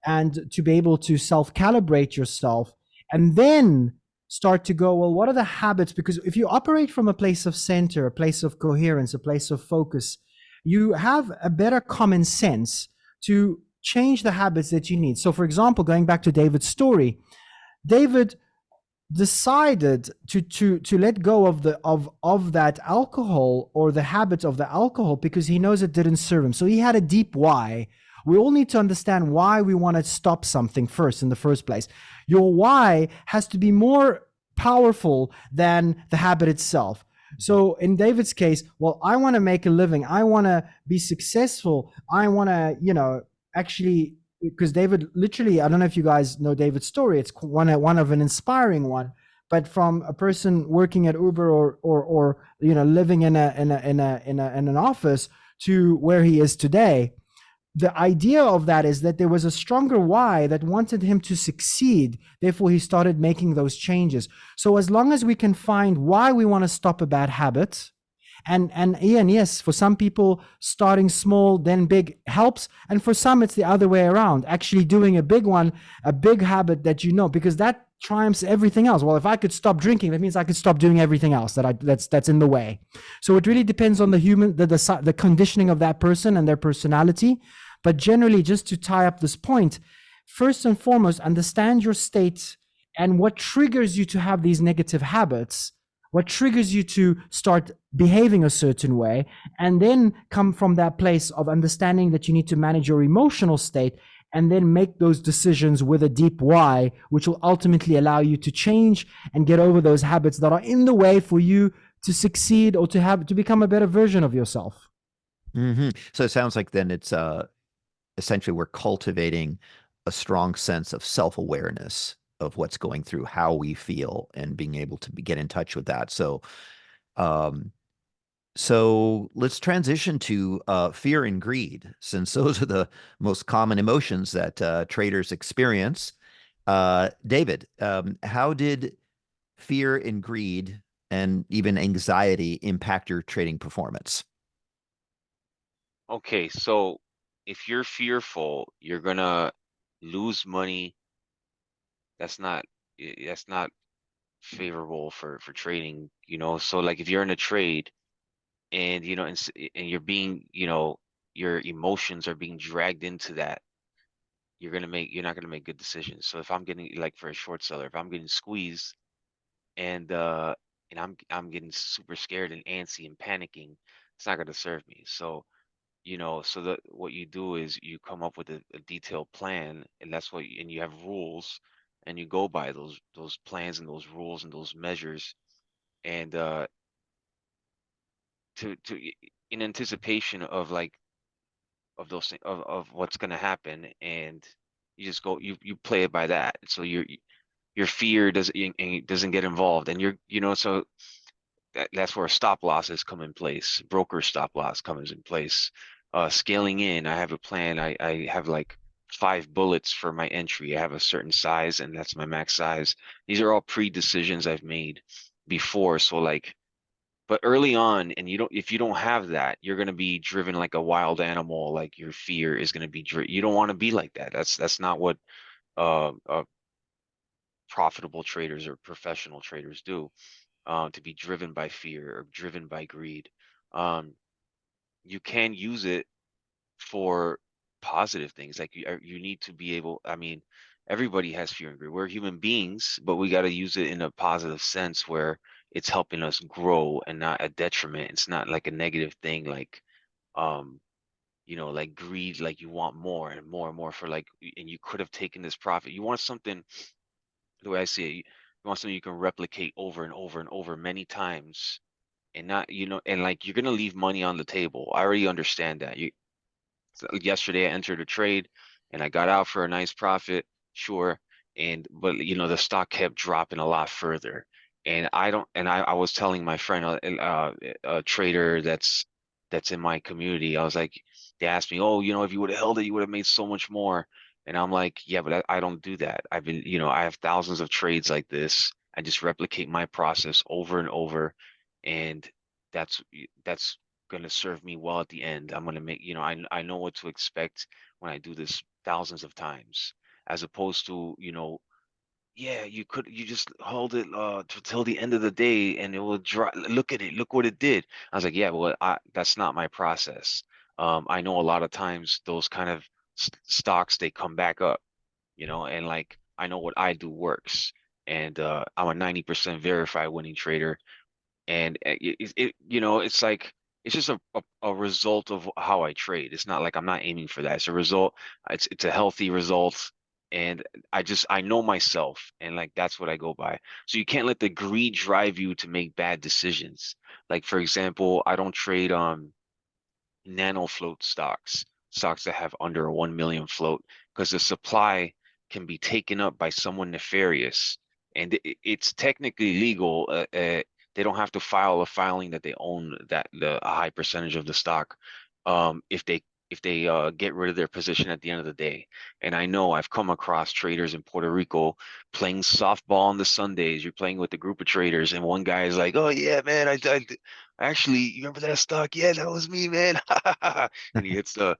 and to be able to self-calibrate yourself, and then start to go, well, what are the habits? Because if you operate from a place of center, a place of coherence, a place of focus, you have a better common sense to change the habits that you need. So for example, going back to David's story, David decided to let go of that alcohol, or the habit of the alcohol, because he knows it didn't serve him. So he had a deep why. We all need to understand why we want to stop something first in the first place. Your why has to be more powerful than the habit itself. So in David's case, well, I want to make a living. I want to be successful. I want to, actually, because David literally, I don't know if you guys know David's story. It's one of an inspiring one. But from a person working at Uber or living in an office to where he is today, the idea of that is that there was a stronger why that wanted him to succeed. Therefore, he started making those changes. So as long as we can find why we want to stop a bad habit, and Ian, yes, for some people, starting small, then big helps. And for some, it's the other way around, actually doing a big one, a big habit that because that triumphs everything else. Well, if I could stop drinking, that means I could stop doing everything else that's in the way. So it really depends on the conditioning of that person and their personality. But generally, just to tie up this point, first and foremost, understand your state and what triggers you to have these negative habits, what triggers you to start behaving a certain way, and then come from that place of understanding that you need to manage your emotional state and then make those decisions with a deep why, which will ultimately allow you to change and get over those habits that are in the way for you to succeed or to become a better version of yourself. Mm-hmm. So it sounds like then it's essentially we're cultivating a strong sense of self-awareness of what's going through, how we feel, and being able to get in touch with that. Um, so let's transition to fear and greed, since those are the most common emotions that traders experience. David, how did fear and greed and even anxiety impact your trading performance? Okay, so if you're fearful, you're gonna lose money. That's not favorable for trading, So like if you're in a trade and and you're being, your emotions are being dragged into that, you're not gonna make good decisions. So if I'm getting, like, for a short seller, if I'm getting squeezed and I'm getting super scared and antsy and panicking, it's not gonna serve me. So so what you do is you come up with a detailed plan, and and you have rules, and you go by those plans and those rules and those measures, and in anticipation of, like, of those things, of what's going to happen, and you just go, you play it by that, so your fear doesn't get involved, and so that's where stop losses come in place. Broker stop loss comes in place. Scaling in, I have a plan. I have like 5 bullets for my entry. I have a certain size, and that's my max size. These are all pre-decisions I've made before. So, like, but early on, and if you don't have that, you're gonna be driven like a wild animal. Like, your fear is gonna be you don't want to be like that. That's not what profitable traders or professional traders do. To be driven by fear or driven by greed. Um, you can use it for positive things. Like, you need to be able, I mean, everybody has fear and greed. We're human beings, but we got to use it in a positive sense where it's helping us grow and not a detriment. It's not like a negative thing, like, um, like greed, like you want more and more and more for, like, and you could have taken this profit. You want something, the way I see it, you want something you can replicate over and over and over many times, and not, and, like, you're gonna leave money on the table. I already understand that. So yesterday I entered a trade and I got out for a nice profit, sure. But the stock kept dropping a lot further. And I was telling my friend, a trader that's in my community, I was like, they asked me, oh, if you would have held it, you would have made so much more. And I'm like, yeah, but I don't do that. I have thousands of trades like this. I just replicate my process over and over. And that's going to serve me well at the end. I'm going to make, I know what to expect when I do this thousands of times, as opposed to, yeah, you just hold it till the end of the day and it will drop. Look at it, look what it did. I was like, yeah, well, that's not my process. I know a lot of times those kind of stocks, they come back up, and, like, I know what I do works. And I'm a 90% verified winning trader, and it's like, it's just a result of how I trade. It's not like I'm not aiming for that. It's a result. It's a healthy result, and I know myself, and, like, that's what I go by. So you can't let the greed drive you to make bad decisions. Like, for example, I don't trade nano float stocks that have under a 1 million float, because the supply can be taken up by someone nefarious, and it's technically legal. They don't have to file a filing that they own a high percentage of the stock, if they get rid of their position at the end of the day. And I know I've come across traders in Puerto Rico playing softball on the Sundays. You're playing with a group of traders, and one guy is like, "Oh yeah, man, I actually, you remember that stock? Yeah, that was me, man." And he hits so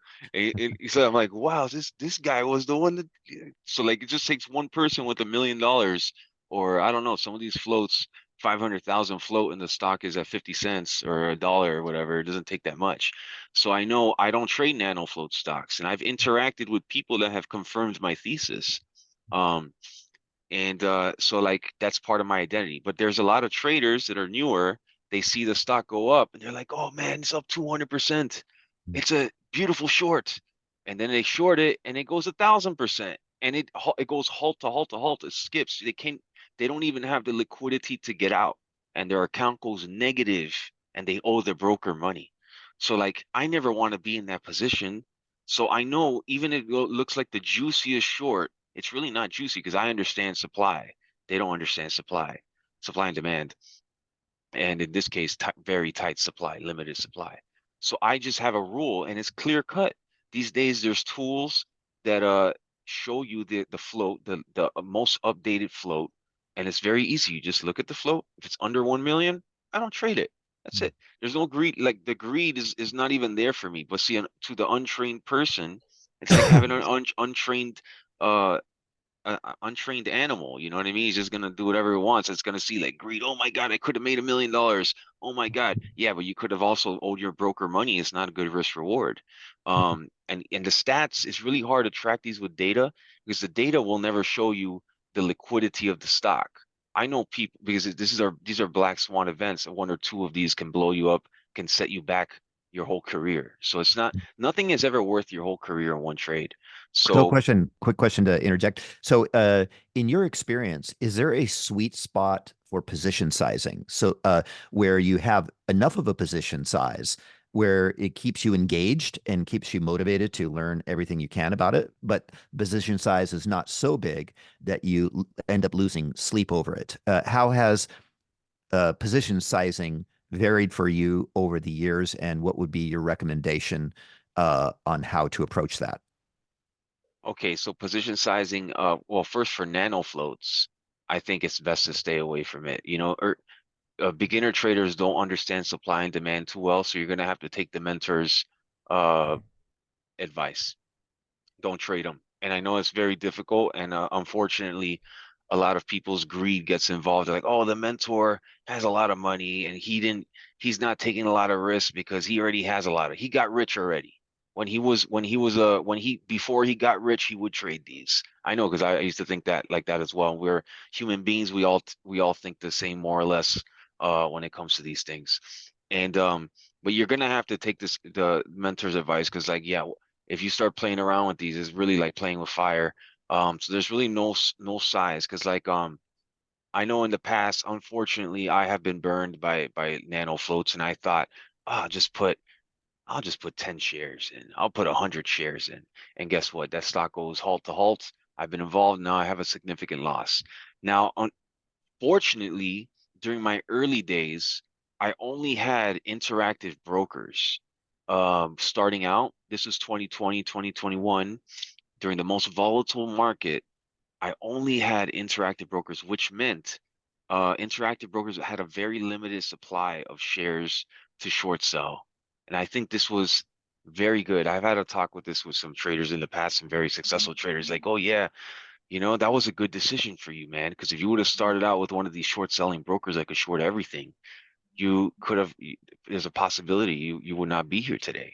I'm like, wow, this guy was the one that. So like, it just takes one person with $1 million, or I don't know, some of these floats, 500,000 float, and the stock is at 50 cents or $1 or whatever. It doesn't take that much. So I know I don't trade nano float stocks, and I've interacted with people that have confirmed my thesis. Um, and so like that's part of my identity. But there's a lot of traders that are newer. They see the stock go up and they're like, "Oh man, it's up 200%. It's a beautiful short." And then they short it and it goes 1,000%. And it goes halt to halt to halt. It skips. They don't even have the liquidity to get out. And their account goes negative and they owe their broker money. So like I never want to be in that position. So I know even if it looks like the juiciest short, it's really not juicy because I understand supply. They don't understand supply and demand. And in this case, very tight supply, limited supply. So I just have a rule and it's clear cut. These days, there's tools that show you the float, the most updated float. And it's very easy. You just look at the float. If it's under 1 million, I don't trade it. That's it. There's no greed. Like the greed is not even there for me. But see, to the untrained person, it's like having an untrained uh untrained animal. You know what I mean? He's just gonna do whatever he wants. It's gonna see like greed. Oh my God, I could have made $1 million. Oh my God. Yeah, but you could have also owed your broker money. It's not a good risk reward. And the stats, it's really hard to track these with data because the data will never show you the liquidity of the stock. I know people because these are black swan events, and one or two of these can blow you up, can set you back your whole career. So it's not nothing is ever worth your whole career in one trade. So So quick question to interject. So, in your experience, is there a sweet spot for position sizing? So, where you have enough of a position size where it keeps you engaged and keeps you motivated to learn everything you can about it, but position size is not so big that you end up losing sleep over it. How has position sizing varied for you over the years, and what would be your recommendation on how to approach that? okay, so position sizing, well, first for nano floats, I think it's best to stay away from it. Beginner traders don't understand supply and demand too well, so you're gonna have to take the mentor's uh advice. Don't trade them. And I know it's very difficult, and unfortunately, a lot of people's greed gets involved. They're like, "Oh, the mentor has a lot of money, and he's not taking a lot of risks because he already has a lot of. He got rich already. When he before he got rich, he would trade these. I know because I used to think that like that as well. We're human beings. We all think the same more or less when it comes to these things. And but you're gonna have to take the mentor's advice because like yeah, if you start playing around with these, it's really like playing with fire. So there's really no size because like I know in the past, unfortunately, I have been burned by nano floats, and I thought, oh, I'll just put 10 shares in. I'll put 100 shares in, and guess what? That stock goes halt to halt. I've been involved now. I have a significant loss. Now, unfortunately, during my early days, I only had interactive brokers. Starting out, this was 2020, 2021, during the most volatile market, I only had interactive brokers, which meant interactive brokers had a very limited supply of shares to short sell. And I think this was very good. I've had a talk with this with some traders in the past, some very successful traders, like, oh yeah, that was a good decision for you, man. Because if you would have started out with one of these short selling brokers that could short everything, you could have, there's a possibility you would not be here today,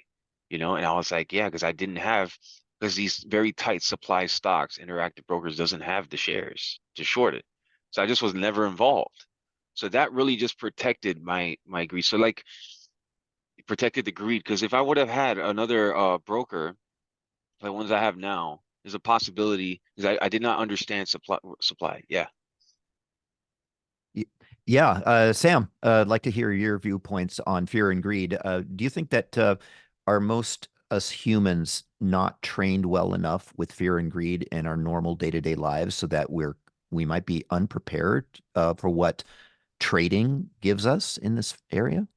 And I was like, yeah, because I didn't have, because these very tight supply stocks, Interactive Brokers doesn't have the shares to short it. So I just was never involved. So that really just protected my greed. So like protected the greed because if I would have had another broker like ones I have now, there's a possibility because I did not understand supply. Yeah. Yeah, Sam, I'd like to hear your viewpoints on fear and greed. Do you think that are most us humans not trained well enough with fear and greed in our normal day-to-day lives so that we might be unprepared for what trading gives us in this area?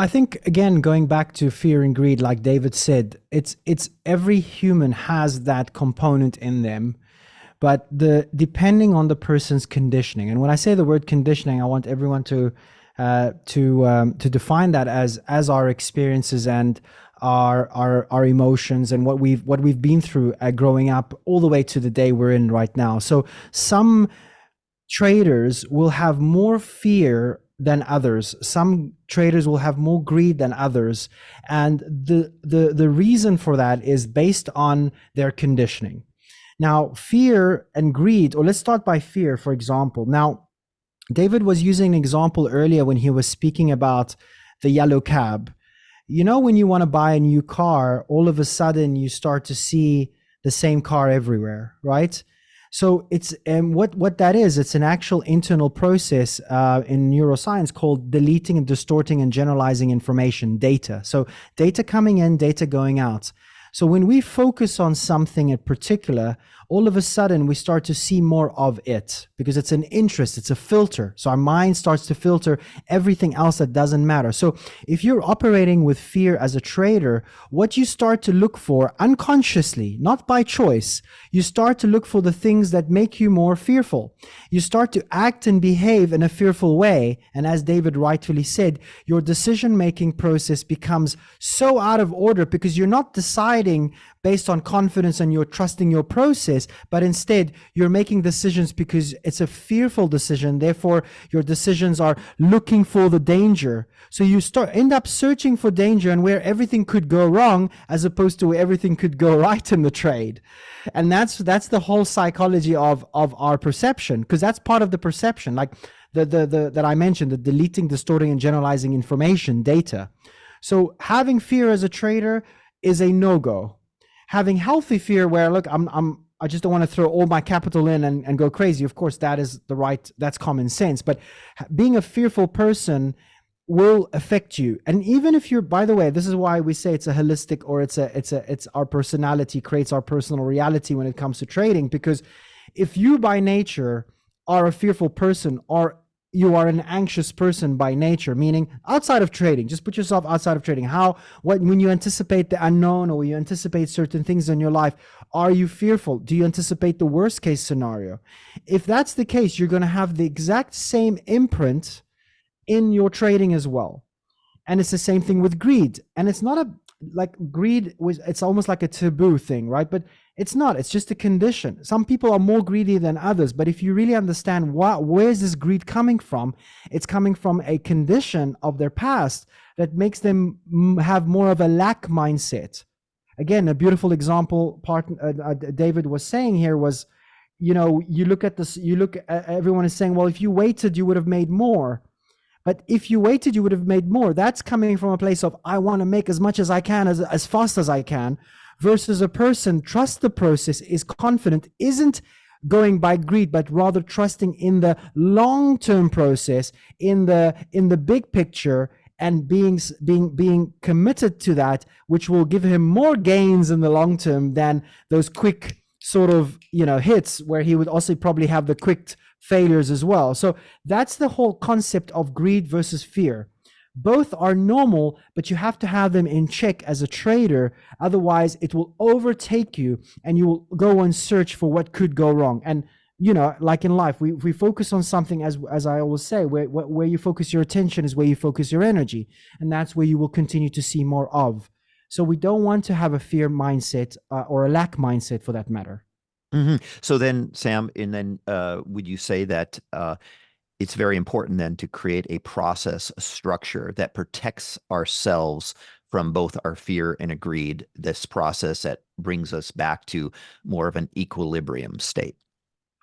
I think, again, going back to fear and greed, like David said, it's every human has that component in them, but depending on the person's conditioning. And when I say the word conditioning, I want everyone to define that as our experiences and our emotions and what we've been through growing up all the way to the day we're in right now. So some traders will have more fear than others. Some traders will have more greed than others. And the reason for that is based on their conditioning. Now, fear and greed, or let's start by fear, for example. Now, David was using an example earlier when he was speaking about the yellow cab. You know, when you want to buy a new car, all of a sudden you start to see the same car everywhere, right? So it's what that is. It's an actual internal process in neuroscience called deleting and distorting and generalizing information, data. So data coming in, data going out. So when we focus on something in particular, all of a sudden we start to see more of it because it's an interest, it's a filter. So our mind starts to filter everything else that doesn't matter. So if you're operating with fear as a trader, what you start to look for unconsciously, not by choice, you start to look for the things that make you more fearful. You start to act and behave in a fearful way. And as David rightfully said, your decision-making process becomes so out of order because you're not deciding based on confidence and you're trusting your process, but instead you're making decisions because it's a fearful decision. Therefore, your decisions are looking for the danger. So you end up searching for danger and where everything could go wrong as opposed to where everything could go right in the trade. And that's the whole psychology of our perception, because that's part of the perception, like that I mentioned, the deleting, distorting, and generalizing information, data. So having fear as a trader is a no-go. Having healthy fear where, look, I just don't want to throw all my capital in and go crazy. Of course, that's common sense. But being a fearful person will affect you. And even if you're, by the way, this is why we say it's a holistic, or it's our personality creates our personal reality when it comes to trading. Because if you by nature are a fearful person, or you are an anxious person by nature, meaning outside of trading, just put yourself outside of trading. When you anticipate the unknown, or you anticipate certain things in your life, are you fearful? Do you anticipate the worst case scenario? If that's the case, you're going to have the exact same imprint in your trading as well. And it's the same thing with greed. And it's not it's almost like a taboo thing, right? But it's not, it's just a condition. Some people are more greedy than others, but if you really understand where's this greed coming from, it's coming from a condition of their past that makes them have more of a lack mindset. Again, a beautiful example David was saying here was, you look at this, everyone is saying, well, if you waited, you would have made more. But if you waited, you would have made more. That's coming from a place of, I want to make as much as I can, as fast as I can, versus a person trusts the process, is confident, isn't going by greed, but rather trusting in the long-term process, in the big picture, and being committed to that, which will give him more gains in the long term than those quick sort of hits, where he would also probably have the quick failures as well. So that's the whole concept of greed versus fear. Both are normal, but you have to have them in check as a trader. Otherwise, it will overtake you and you will go and search for what could go wrong. And, like in life, we focus on something, as I always say, where you focus your attention is where you focus your energy. And that's where you will continue to see more of. So we don't want to have a fear mindset or a lack mindset for that matter. Mm-hmm. So then, Sam, would you say that it's very important then to create a process, a structure that protects ourselves from both our fear and greed, this process that brings us back to more of an equilibrium state?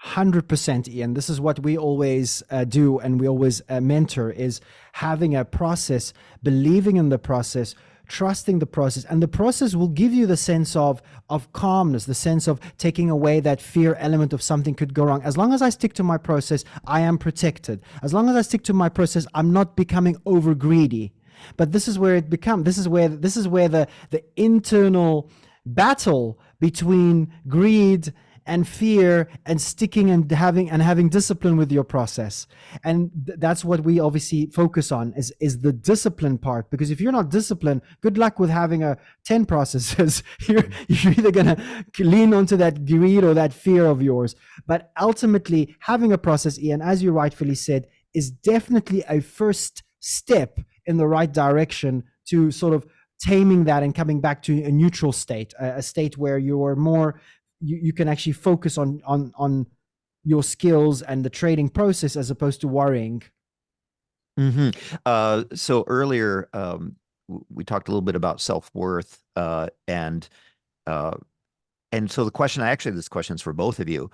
100%, Ian. This is what we always do, and we always mentor, is having a process, believing in the process, trusting the process, and the process will give you the sense of calmness, the sense of taking away that fear element of something could go wrong. As long as I stick to my process, I am protected. As long as I stick to my process, I'm not becoming over greedy. But this is where this is where the internal battle between greed and fear and sticking and having discipline with your process. And that's what we obviously focus on is the discipline part, because if you're not disciplined, good luck with having 10 processes. you're either going to lean onto that greed or that fear of yours. But ultimately, having a process, Ian, as you rightfully said, is definitely a first step in the right direction to sort of taming that and coming back to a neutral state, a state where you are more, you can actually focus on your skills and the trading process as opposed to worrying. So earlier, we talked a little bit about self-worth, and so the question, this question is for both of you.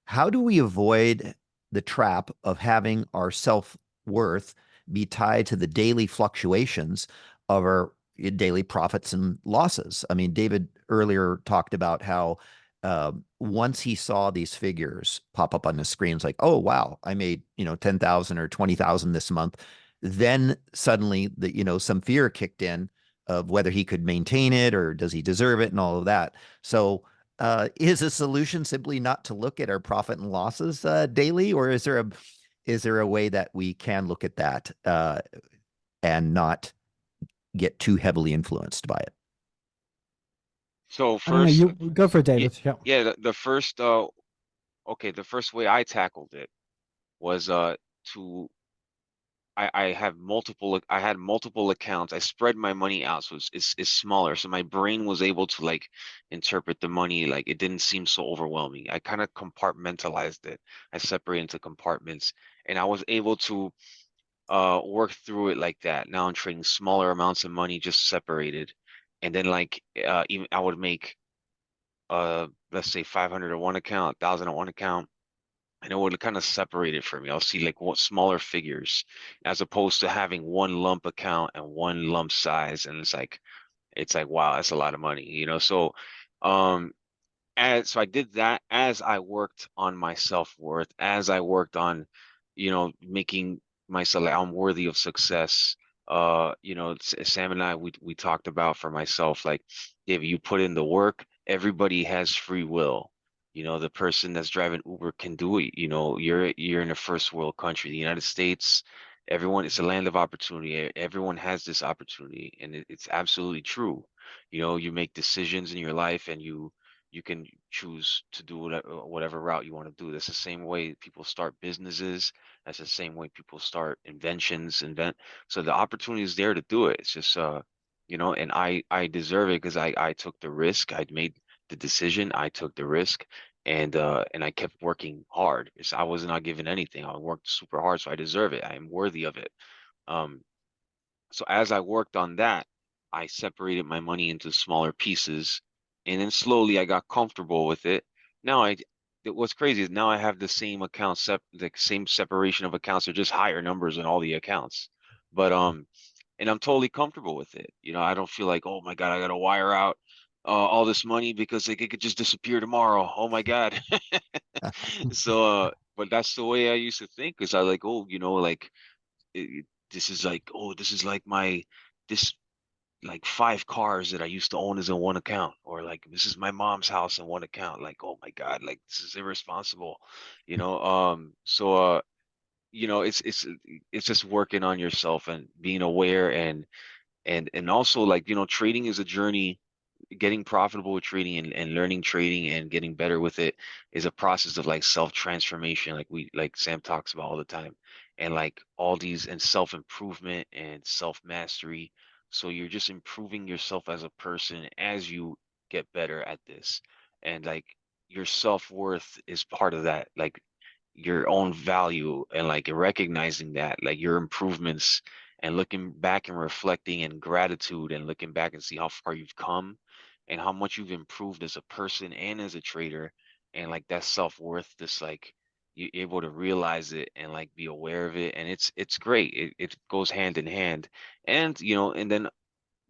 How do we avoid the trap of having our self-worth be tied to the daily fluctuations of our daily profits and losses? I mean, David earlier talked about how once he saw these figures pop up on the screen, it's like, oh, wow, I made, 10,000 or 20,000 this month. Then suddenly some fear kicked in of whether he could maintain it or does he deserve it and all of that. So is a solution simply not to look at our profit and losses daily, or is there a way that we can look at that and not get too heavily influenced by it? So I don't know. first, You go for it, David. yeah, the first okay, the first way I tackled it was to I had multiple accounts. I spread my money out, so it's smaller. So my brain was able to like interpret the money, like it didn't seem so overwhelming. I kind of compartmentalized it. I separated into compartments, and I was able to work through it like that. Now I'm trading smaller amounts of money, just separated, and then like even I would make let's say 500 on one account, 1,000 on one account, and it would kind of separate it for me. I'll see like what smaller figures as opposed to having one lump account and one lump size. And it's like, wow, that's a lot of money, So um so I did that as I worked on my self-worth, as I worked on, making myself like I'm worthy of success. Sam and I we talked about for myself, like, David, you put in the work, everybody has free will. The person that's driving Uber can do it. You're in a first world country, the United States. Everyone, it's a land of opportunity. Everyone has this opportunity, and it's absolutely true. You make decisions in your life, and you can choose to do whatever route you want to do. That's the same way people start businesses. That's the same way people start inventions, So the opportunity is there to do it. It's just, and I deserve it because I took the risk. I'd made the decision. I took the risk, and I kept working hard. I was not given anything. I worked super hard, so I deserve it. I am worthy of it. Um, so as I worked on that, I separated my money into smaller pieces, and then slowly I got comfortable with it. Now what's crazy is now I have the same account the same separation of accounts, or just higher numbers in all the accounts. But and I'm totally comfortable with it. I don't feel like, oh my God, I gotta wire out all this money because like it could just disappear tomorrow. Oh my God. So but that's the way I used to think, because I like, oh, like this is like, oh, this is like this like 5 cars that I used to own is in one account, or like this is my mom's house in one account. Like, oh my God, like this is irresponsible, So it's just working on yourself and being aware, and also, like, trading is a journey. Getting profitable with trading, and learning trading and getting better with it is a process of like self-transformation, like Sam talks about all the time, and like all these, and self-improvement and self-mastery. So you're just improving yourself as a person as you get better at this, and like your self-worth is part of that, like your own value, and like recognizing that, like your improvements, and looking back and reflecting in gratitude, and looking back and see how far you've come and how much you've improved as a person and as a trader. And like that self-worth, this like you're able to realize it and like be aware of it, and it's great. It goes hand in hand. And and then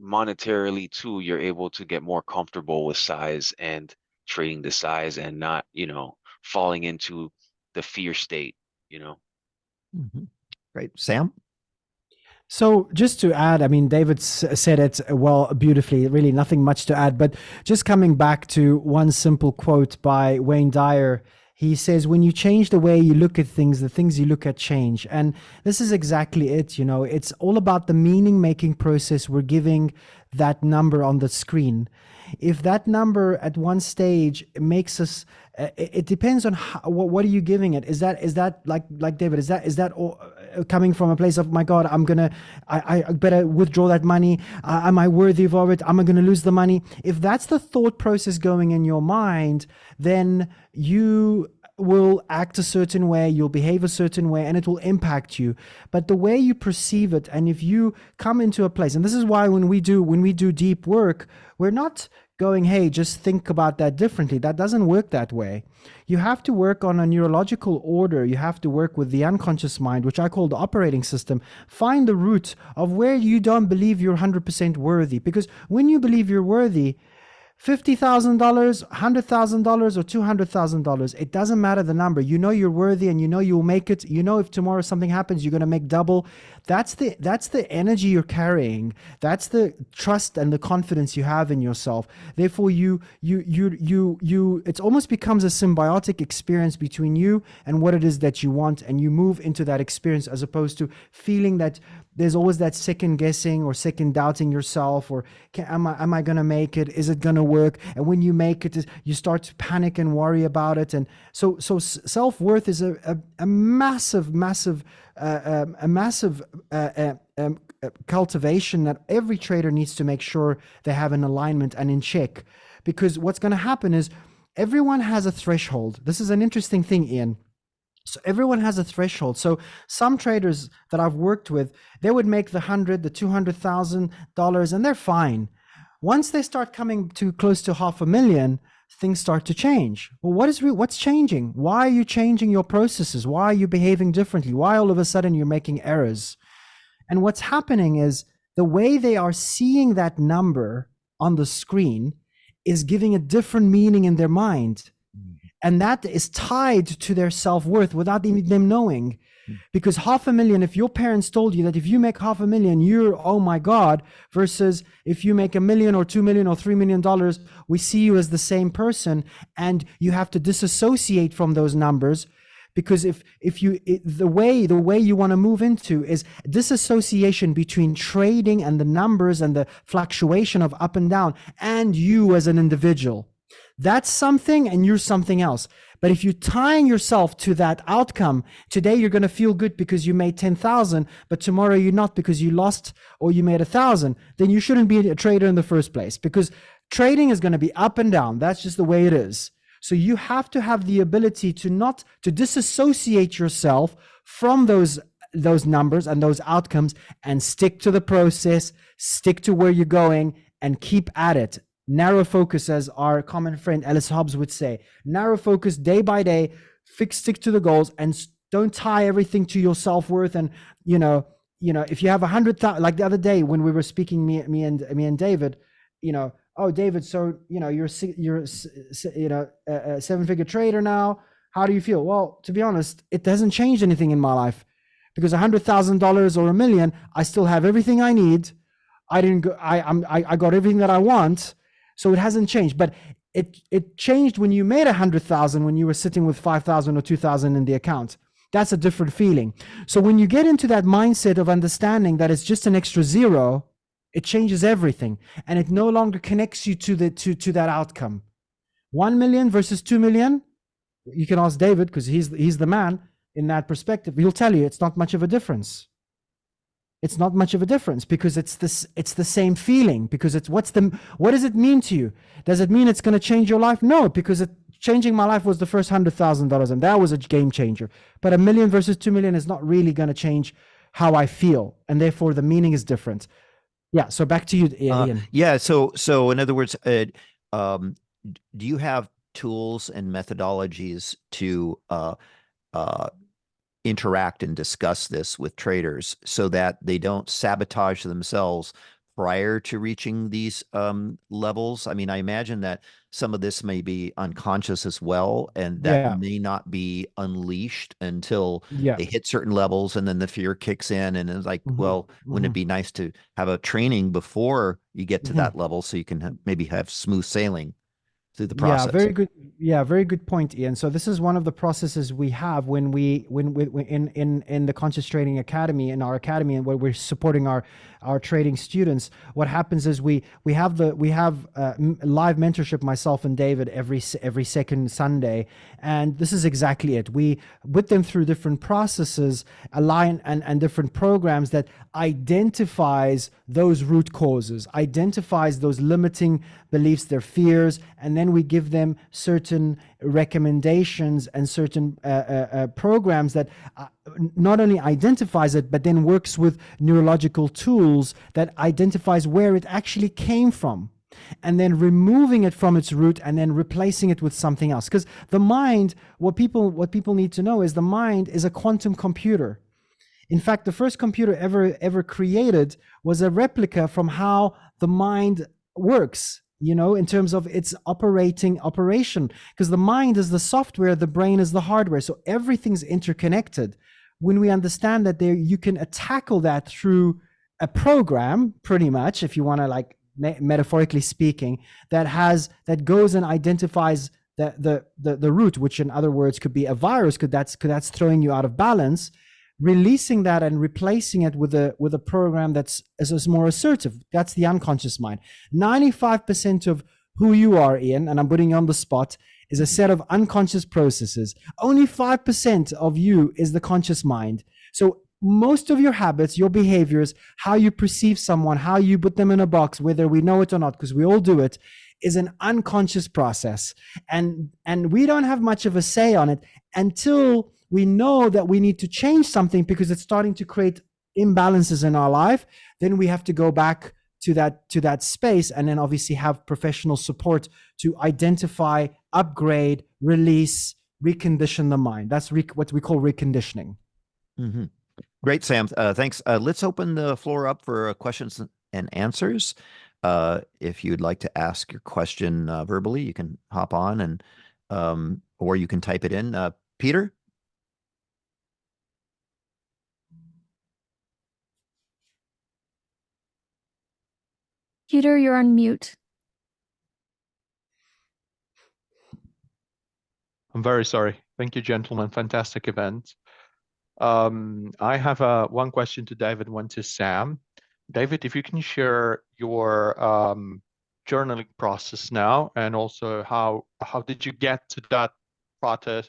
monetarily too, you're able to get more comfortable with size and trading the size, and not falling into the fear state. Mhm. Great. Sam? So just to add, I mean, David said it well, beautifully, really nothing much to add, but just coming back to one simple quote by Wayne Dyer, he says, when you change the way you look at things, the things you look at change. And this is exactly it. You know, it's all about the meaning making process we're giving that number on the screen. If that number at one stage makes us, it depends on how, what are you giving it? Is that like David? Is that coming from a place of, my God, I better withdraw that money? Am I worthy of it? Am I gonna lose the money? If that's the thought process going in your mind, then you will act a certain way, you'll behave a certain way, and it will impact you. But the way you perceive it, and if you come into a place, and this is why when we do deep work, we're not going, hey, just think about that differently. That doesn't work that way. You have to work on a neurological order. You have to work with the unconscious mind, which I call the operating system. Find the root of where you don't believe you're 100% worthy. Because when you believe you're worthy, $50,000, $100,000, or $200,000. It doesn't matter the number. You know you're worthy, and you know you'll make it. You know if tomorrow something happens, you're going to make double. That's the energy you're carrying. That's the trust and the confidence you have in yourself. Therefore, it almost becomes a symbiotic experience between you and what it is that you want, and you move into that experience, as opposed to feeling that there's always that second guessing or second doubting yourself, or am I going to make it? Is it going to work? And when you make it, you start to panic and worry about it. And so self-worth is a massive cultivation that every trader needs to make sure they have in alignment and in check. Because what's going to happen is everyone has a threshold. This is an interesting thing, Ian. So everyone has a threshold. So some traders that I've worked with, they would make the $100,000, the $200,000, and they're fine. Once they start coming to close to $500,000, things start to change. Well, what's changing? Why are you changing your processes? Why are you behaving differently? Why all of a sudden you're making errors? And what's happening is the way they are seeing that number on the screen is giving a different meaning in their mind. And that is tied to their self-worth without even them knowing. Because $500,000, if your parents told you that if you make $500,000, you're, oh my God, versus if you make $1 million or $2 million or $3 million, we see you as the same person, and you have to disassociate from those numbers. Because the way you want to move into is disassociation between trading and the numbers and the fluctuation of up and down, and you as an individual. That's something, and you're something else. But if you're tying yourself to that outcome, today you're going to feel good because you made 10,000, but tomorrow you're not because you lost or you made 1,000, then you shouldn't be a trader in the first place, because trading is going to be up and down. That's just the way it is. So you have to have the ability to disassociate yourself from those numbers and those outcomes, and stick to the process, stick to where you're going, and keep at it. Narrow focus, as our common friend Ellis Hobbs would say. Narrow focus, day by day, stick to the goals, and don't tie everything to your self-worth. And if you have 100,000, like the other day when we were speaking, me and David, oh David, so you're a seven-figure trader now. How do you feel? Well, to be honest, it hasn't changed anything in my life, because $100,000 or $1 million, I still have everything I need. I got everything that I want. So it hasn't changed, but it changed when you made 100,000, when you were sitting with 5,000 or 2,000 in the account. That's a different feeling. So when you get into that mindset of understanding that it's just an extra zero, it changes everything, and it no longer connects you to that outcome. 1 million versus 2 million. You can ask David, because he's the man in that perspective. He'll tell you it's not much of a difference. It's not much of a difference, because it's the same feeling. Because what does it mean to you? Does it mean it's going to change your life? No, because changing my life was the first $100,000, and that was a game changer. But 1 million versus 2 million is not really going to change how I feel, and therefore the meaning is different. Yeah. So back to you, Ian. Yeah. So in other words, do you have tools and methodologies to interact and discuss this with traders so that they don't sabotage themselves prior to reaching these levels? I mean, I imagine that some of this may be unconscious as well, and that Yeah. may not be unleashed until Yeah. they hit certain levels, and then the fear kicks in, and it's like, Hmm. well, wouldn't it be nice to have a training before you get to Hmm. that level so you can maybe have smooth sailing through the Yeah, process? very good. Yeah, very good point, Ian. So this is one of the processes we have when in the Conscious Trading Academy, in our academy, and where we're supporting our trading students. What happens is we have live mentorship, myself and David, every second Sunday, and this is exactly it. We put them through different processes, align and different programs that identifies those root causes, identifies those limiting beliefs, their fears, and then we give them certain recommendations and certain programs that not only identifies it, but then works with neurological tools that identifies where it actually came from, and then removing it from its root and then replacing it with something else. Because the mind, what people need to know is the mind is a quantum computer. In fact, the first computer ever created was a replica from how the mind works, in terms of its operation, because the mind is the software, the brain is the hardware. So everything's interconnected. When we understand that you can tackle that through a program, pretty much, if you want to, like, metaphorically speaking, that goes and identifies the root, which in other words could be a virus, that's throwing you out of balance, releasing that and replacing it with a program that's more assertive. That's the unconscious mind. 95% of who you are, Ian, and I'm putting you on the spot, is a set of unconscious processes. Only 5% of you is the conscious mind. So most of your habits, your behaviors, how you perceive someone, how you put them in a box, whether we know it or not, because we all do it, is an unconscious process. And we don't have much of a say on it until we know that we need to change something because it's starting to create imbalances in our life. Then we have to go back to that space, and then obviously have professional support to identify, upgrade, release, recondition the mind. That's what we call reconditioning. Mm-hmm. Great, Sam. Thanks. Let's open the floor up for questions and answers. If you'd like to ask your question verbally, you can hop on and or you can type it in. Peter? Peter, you're on mute. I'm very sorry. Thank you, gentlemen. Fantastic event. I have one question to David, one to Sam. David, if you can share your journaling process now, and also how did you get to that process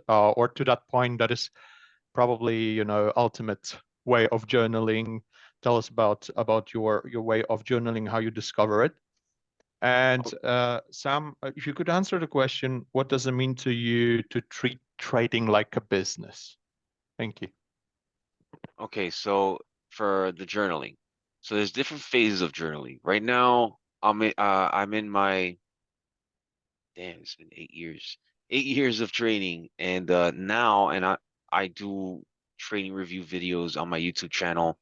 or to that point that is probably ultimate way of journaling. Tell us about your way of journaling, how you discover it. And Sam, if you could answer the question, what does it mean to you to treat trading like a business? Thank you. Okay, so for the journaling, so there's different phases of journaling. Right now, I'm in my, damn, it's been 8 years, 8 years of training, and now, and I do training review videos on my YouTube channel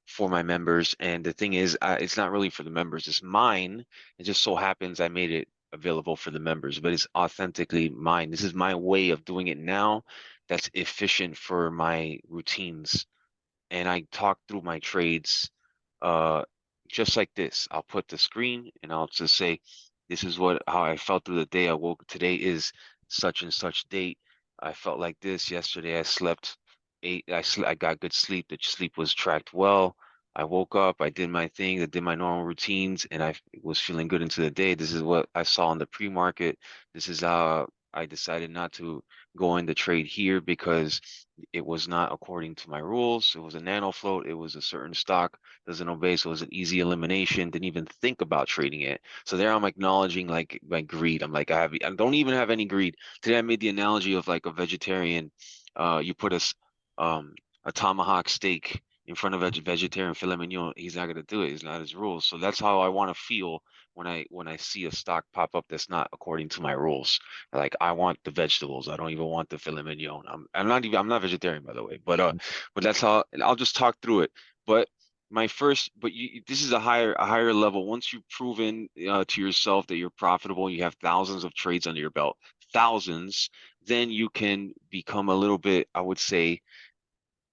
for my members. And the thing is, it's not really for the members, it's mine. It just so happens I made it available for the members, but it's authentically mine. This is my way of doing it now that's efficient for my routines. And I talk through my trades uh just like this. I'll put the screen and I'll just say, this is how I felt through the day. I woke, today is such and such date. I felt like this. Yesterday I slept I got good sleep. The sleep was tracked well. I woke up, I did my thing, I did my normal routines, and I was feeling good into the day. This is what I saw in the pre-market. This is how I decided not to go in the trade here because it was not according to my rules. It was a nano float. It was a certain stock, doesn't obey, so it was an easy elimination. Didn't even think about trading it. So there I'm acknowledging like my greed. I'm like, I don't even have any greed. Today I made the analogy of like a vegetarian. You put a tomahawk steak in front of a vegetarian filet mignon. He's not gonna do it. It's not his rules. So that's how I want to feel when I see a stock pop up that's not according to my rules. Like I want the vegetables. I don't even want the filet mignon. I'm not vegetarian, by the way, but that's how I'll just talk through it. But my first, but this is a higher level. Once you've proven to yourself that you're profitable, you have thousands of trades under your belt, thousands, then you can become a little bit, I would say,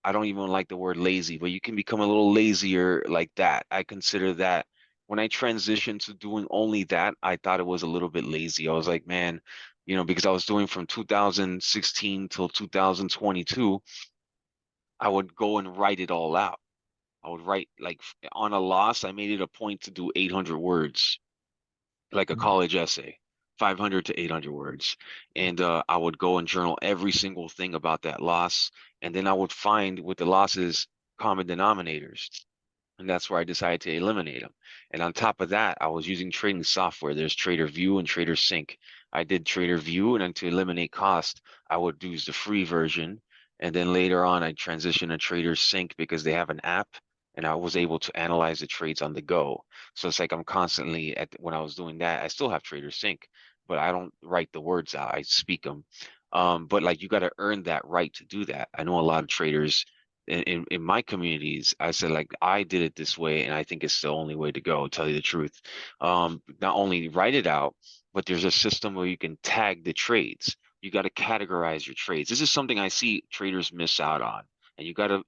I don't even like the word lazy, but you can become a little lazier like that. I consider that when I transitioned to doing only that, I thought it was a little bit lazy. I was like, man, because I was doing from 2016 till 2022, I would go and write it all out. I would write like on a loss, I made it a point to do 800 words, like a college essay, 500 to 800 words. And I would go and journal every single thing about that loss. And then I would find with the losses common denominators. And that's where I decided to eliminate them. And on top of that, I was using trading software. There's Trader View and Trader Sync. I did Trader View, and then to eliminate cost, I would use the free version. And then later on, I transitioned to Trader Sync because they have an app, and I was able to analyze the trades on the go. So it's like I'm constantly when I was doing that, I still have Trader Sync, but I don't write the words out. I speak them. But like you got to earn that right to do that. I know a lot of traders in my communities, I said like I did it this way, and I think it's the only way to go. Tell you the truth, not only write it out, but there's a system where you can tag the trades. You got to categorize your trades. This is something I see traders miss out on, and you gotta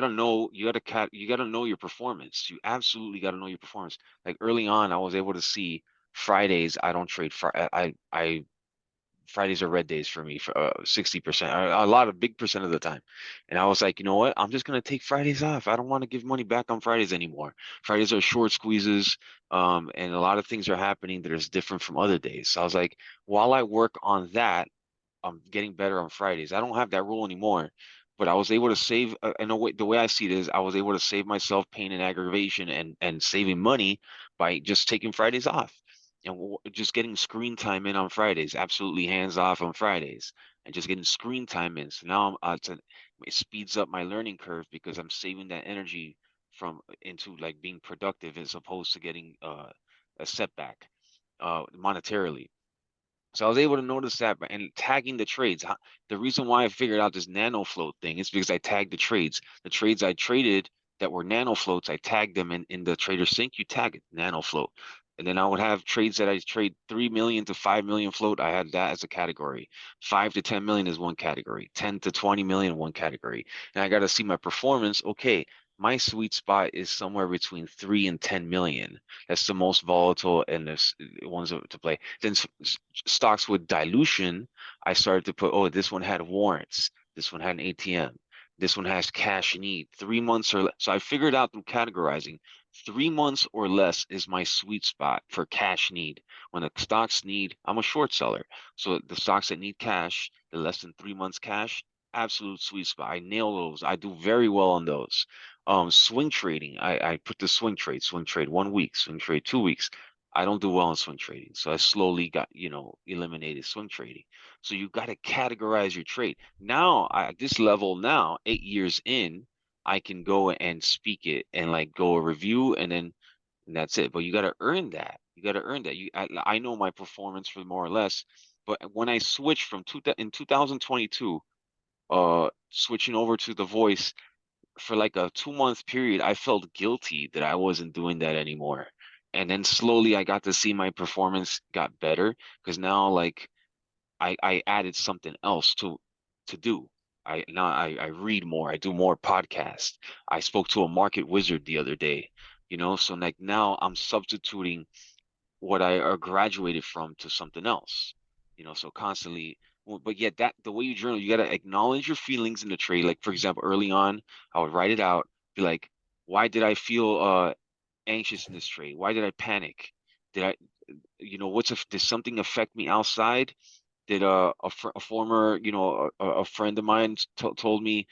know your performance. You absolutely got to know your performance. Like early on, I was able to see Fridays. I don't trade. I Fridays are red days for me for 60%, a lot of big percent of the time. And I was like, you know what? I'm just gonna take Fridays off. I don't want to give money back on Fridays anymore. Fridays are short squeezes, and a lot of things are happening that is different from other days. So I was like, while I work on that, I'm getting better on Fridays. I don't have that rule anymore, but I was able to save. In a way, the way I see it is, I was able to save myself pain and aggravation and saving money by just taking Fridays off and just getting screen time in on Fridays. Absolutely hands off on Fridays and just getting screen time in. So now it speeds up my learning curve because I'm saving that energy from into like being productive as opposed to getting a setback monetarily. So I was able to notice that, and tagging the trades. The reason why I figured out this nano float thing is because I tagged the trades. The trades I traded that were nano floats, I tagged them in the Trader Sync. You tag it nano float, and then I would have trades that I trade 3 million to 5 million float. I had that as a category. 5 to 10 million is one category. 10 to 20 million one category. And I got to see my performance. Okay, my sweet spot is somewhere between 3 and 10 million. That's the most volatile and the ones to play. Then stocks with dilution, I started to put, oh, this one had warrants. This one had an ATM. This one has cash need, 3 months or less. So I figured out through categorizing, 3 months or less is my sweet spot for cash need. When the stocks need, I'm a short seller. So the stocks that need cash, the less than 3 months cash, absolute sweet spot. I nail those. I do very well on those. Swing trading, I put the swing trade 1 week, swing trade 2 weeks. I don't do well in swing trading. So I slowly got, eliminated swing trading. So you got to categorize your trade. Now, at this level now, 8 years in, I can go and speak it and like go a review and that's it. But you got to earn that. You got to earn that. I know my performance for more or less, but when I switched in 2022, switching over to the voice, for like a 2 month period, I felt guilty that I wasn't doing that anymore. And then slowly I got to see my performance got better because now like I added something else to do. I read more, I do more podcasts. I spoke to a market wizard the other day, so like now I'm substituting what I graduated from to something else, so constantly. But yet that the way you journal, you got to acknowledge your feelings in the trade. Like for example, early on, I would write it out, be like, why did I feel anxious in this trade? Why did I panic? Did I, did something affect me outside? Did a former, a friend of mine told me,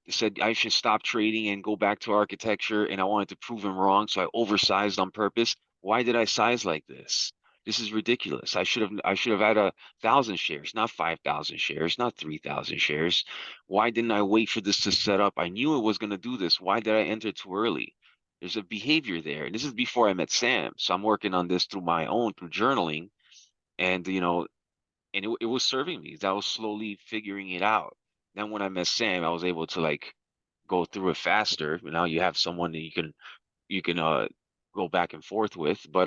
said I should stop trading and go back to architecture, and I wanted to prove him wrong, so I oversized on purpose. Why did I size like this? This is ridiculous. I should have had 1,000 shares, not 5,000 shares, not 3,000 shares. Why didn't I wait for this to set up? I knew it was going to do this. Why did I enter too early? There's a behavior there. And this is before I met Sam. So I'm working on this through journaling. And, and it was serving me. I was slowly figuring it out. Then when I met Sam, I was able to like go through it faster. Now you have someone that you can go back and forth with. But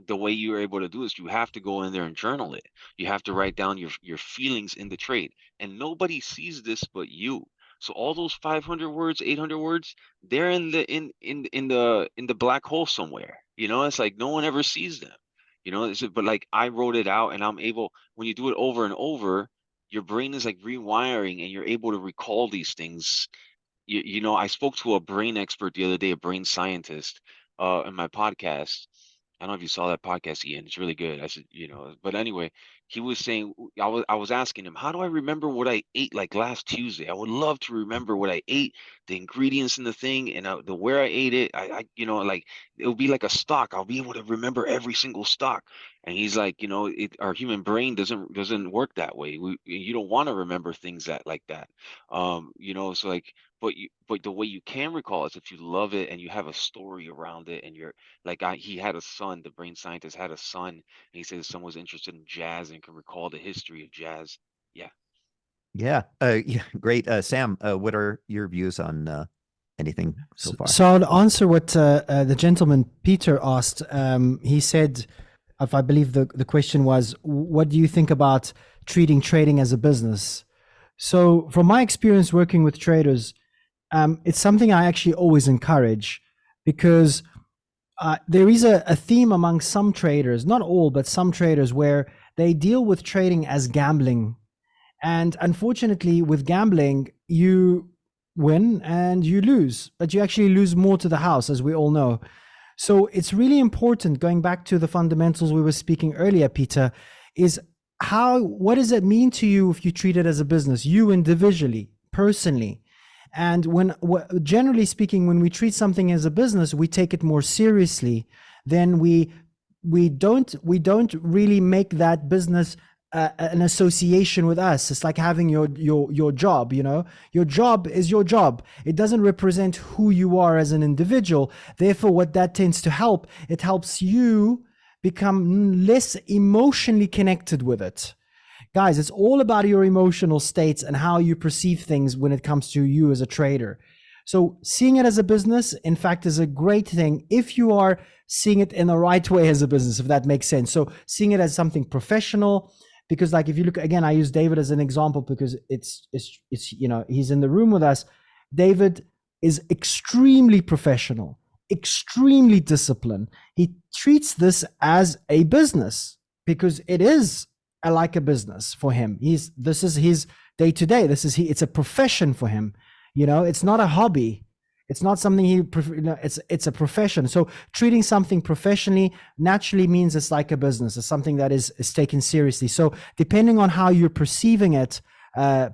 the way you're able to do this, you have to go in there and journal it. You have to write down your feelings in the trade, and nobody sees this but you. So all those 500 words, 800 words, they're in the in the black hole somewhere. You know, it's like no one ever sees them. You know, but like I wrote it out, and I'm able, when you do it over and over, your brain is like rewiring, and you're able to recall these things. You know, I spoke to a brain expert the other day, a brain scientist, in my podcast. I don't know if you saw that podcast, Ian. It's really good. I said, you know, but anyway, he was saying, I was asking him, how do I remember what I ate like last Tuesday? I would love to remember what I ate, the ingredients in the thing, and the where I ate it. You know, like it would be like a stock. I'll be able to remember every single stock. And he's like, you know, our human brain doesn't work that way. You don't want to remember things that like that. You know, so like, but the way you can recall is if you love it and you have a story around it, and you're like, he had a son, the brain scientist had a son, and he said his son was interested in jazz and can recall the history of jazz. Yeah. Yeah. Yeah. Great. Sam, what are your views on anything so far? So I'll answer what the gentleman Peter asked. He said, if I believe the question was, what do you think about treating trading as a business? So from my experience working with traders, it's something I actually always encourage, because there is a theme among some traders, not all, but some traders, where they deal with trading as gambling. And unfortunately, with gambling, you win and you lose, but you actually lose more to the house, as we all know. So it's really important, going back to the fundamentals we were speaking earlier, Peter, is what does it mean to you if you treat it as a business, you individually, personally? And generally speaking, when we treat something as a business, we take it more seriously. Then we don't really make that business an association with us. It's like having your job. You know, your job is your job. It doesn't represent who you are as an individual. Therefore, what that tends to help, it helps you become less emotionally connected with it. Guys, it's all about your emotional states and how you perceive things when it comes to you as a trader. So seeing it as a business, in fact, is a great thing if you are seeing it in the right way as a business, if that makes sense. So seeing it as something professional, because like if you look, again, I use David as an example because it's you know, he's in the room with us. David is extremely professional, extremely disciplined. He treats this as a business because it is like a business for him. This is his day to day. It's a profession for him. You know, it's not a hobby. It's not something it's a profession. So treating something professionally naturally means it's like a business. It's something that is taken seriously. So depending on how you're perceiving it,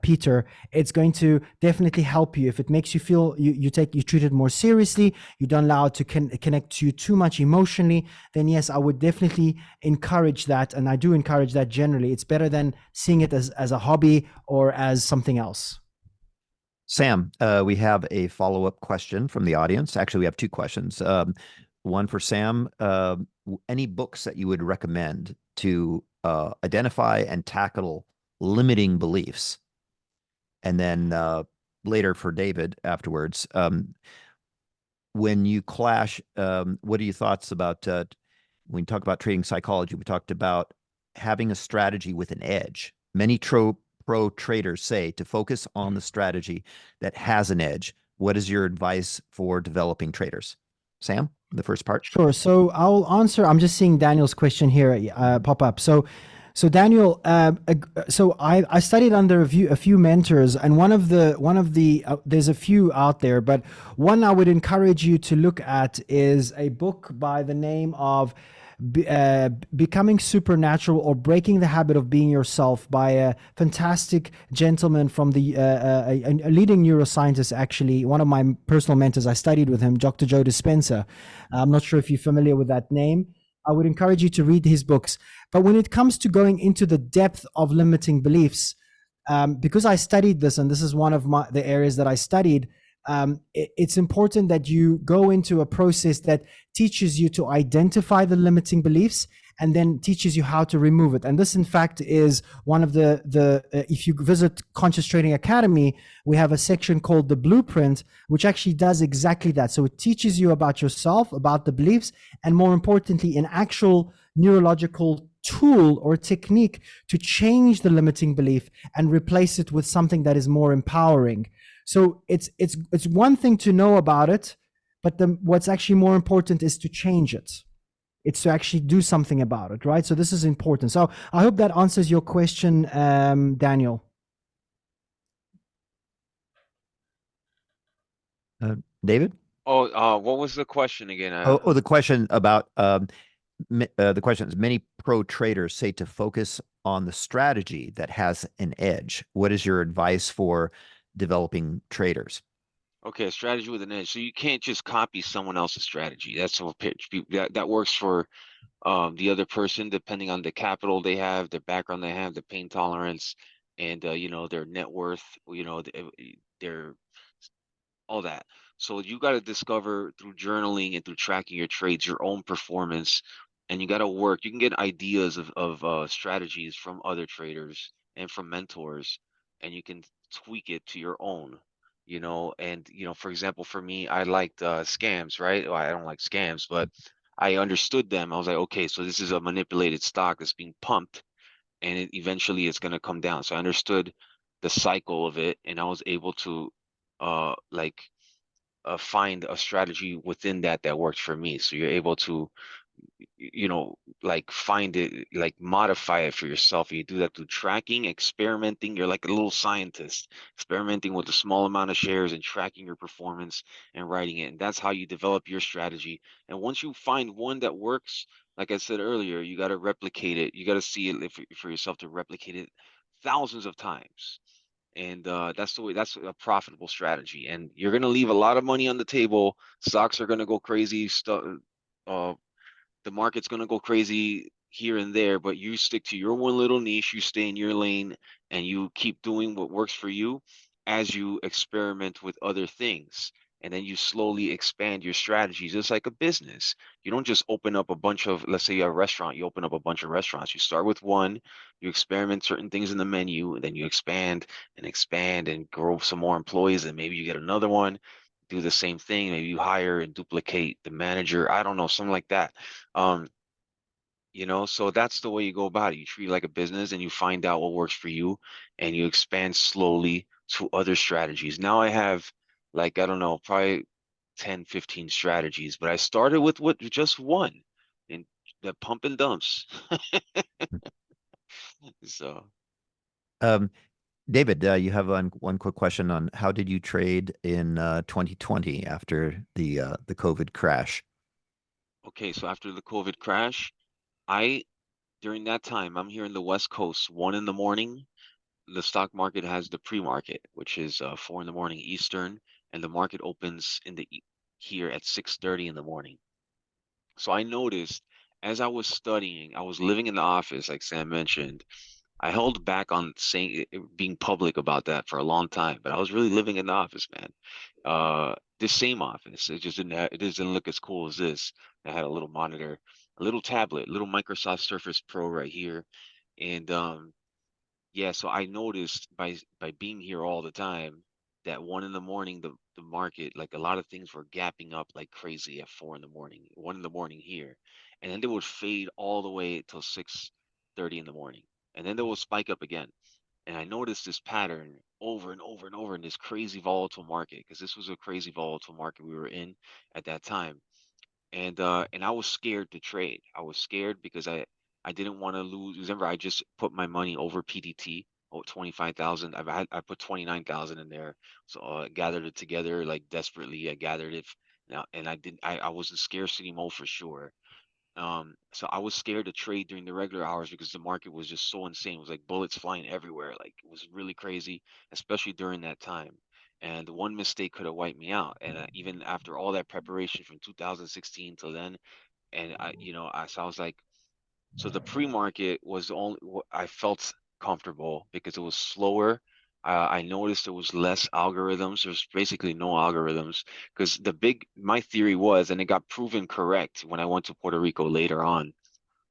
Peter, it's going to definitely help you. If it makes you feel you treat it more seriously, you don't allow it to connect to you too much emotionally, then yes, I would definitely encourage that. And I do encourage that generally. It's better than seeing it as a hobby or as something else. Sam, we have a follow-up question from the audience. Actually, we have two questions. One for Sam. Any books that you would recommend to identify and tackle limiting beliefs? And then later for David afterwards, when you clash, what are your thoughts about when you talk about trading psychology? We talked about having a strategy with an edge. Many pro traders say to focus on the strategy that has an edge. What is your advice for developing traders? Sam, the first part. Sure. So I'll answer. I'm just seeing Daniel's question here pop up. So Daniel, so I studied under a few mentors, and one of the there's a few out there, but one I would encourage you to look at is a book by the name of Becoming Supernatural or Breaking the Habit of Being Yourself by a fantastic gentleman from the a leading neuroscientist, actually one of my personal mentors. I studied with him, Dr. Joe Dispenza. I'm not sure if you're familiar with that name. I would encourage you to read his books. But when it comes to going into the depth of limiting beliefs, because I studied this, and this is one of the areas that I studied, it's important that you go into a process that teaches you to identify the limiting beliefs and then teaches you how to remove it. And this, in fact, is one of the if you visit Conscious Trading Academy, we have a section called the Blueprint, which actually does exactly that. So it teaches you about yourself, about the beliefs, and more importantly, an actual neurological tool or technique to change the limiting belief and replace it with something that is more empowering. So it's one thing to know about it, but what's actually more important is to change it. It's to actually do something about it, right? So this is important. So I hope that answers your question, Daniel. David? What was the question again? The question about the question is, many pro traders say to focus on the strategy that has an edge. What is your advice for developing traders? Okay, a strategy with an edge. So you can't just copy someone else's strategy. That's what that works for the other person, depending on the capital they have, their background they have, their pain tolerance, and you know, their net worth, you know, their all that. So you got to discover through journaling and through tracking your trades your own performance, and you got to work. You can get ideas of strategies from other traders and from mentors, and you can tweak it to your own. You know, and you know, for example, for me, I liked scams, right? Well, I don't like scams, but I understood them. I was like, okay, so this is a manipulated stock that's being pumped, and eventually it's going to come down. So I understood the cycle of it, and I was able to like find a strategy within that that works for me. So you're able to, you know, like find it, like modify it for yourself. You do that through tracking, experimenting. You're like a little scientist, experimenting with a small amount of shares and tracking your performance and writing it. And that's how you develop your strategy. And once you find one that works, like I said earlier, you got to replicate it. You got to see it for yourself to replicate it thousands of times. And that's the way. That's a profitable strategy. And you're gonna leave a lot of money on the table. Stocks are gonna go crazy. Stuff. The market's going to go crazy here and there, but you stick to your one little niche, you stay in your lane, and you keep doing what works for you as you experiment with other things. And then you slowly expand your strategies. It's like a business. You don't just open up a bunch of, let's say a restaurant, you open up a bunch of restaurants. You start with one, you experiment certain things in the menu, and then you expand and grow some more employees, and maybe you get another one, do the same thing. Maybe you hire and duplicate the manager. I don't know, something like that. Um, you know, so that's the way you go about it. You treat it like a business and you find out what works for you and you expand slowly to other strategies. Now I have like, I don't know, probably 10, 15 strategies, but I started with just one and the pump and dumps. So Um, David, you have one quick question on how did you trade in 2020 after the COVID crash? okay, so after the COVID crash, I during that time, I'm here in the West Coast, 1 in the morning. The stock market has the pre-market, which is 4 in the morning Eastern, and the market opens here at 6:30 in the morning. So I noticed as I was studying, I was living in the office, like Sam mentioned. I held back on saying being public about that for a long time, but I was really living in the office, man. This same office, it just didn't look as cool as this. I had a little monitor, a little tablet, little Microsoft Surface Pro right here, and yeah, so I noticed by being here all the time that 1 in the morning the market, like a lot of things were gapping up like crazy at 4 in the morning, 1 in the morning here, and then they would fade all the way till 6:30 in the morning, and then they will spike up again. And I noticed this pattern over and over and over in this crazy volatile market because this was a crazy volatile market we were in at that time, and I was scared to trade. I was scared because I didn't want to lose. Remember, I just put my money over PDT, 25,000. I put 29,000 in there, so I gathered it together like desperately. I gathered it now, and I didn't. I was in scarcity mode for sure. So I was scared to trade during the regular hours because the market was just so insane. It was like bullets flying everywhere. Like it was really crazy, especially during that time. And the one mistake could have wiped me out. And even after all that preparation from 2016 till then, and so I was like, so the pre-market was the only I felt comfortable because it was slower I noticed there was less algorithms. There's basically no algorithms because my theory was, and it got proven correct when I went to Puerto Rico later on,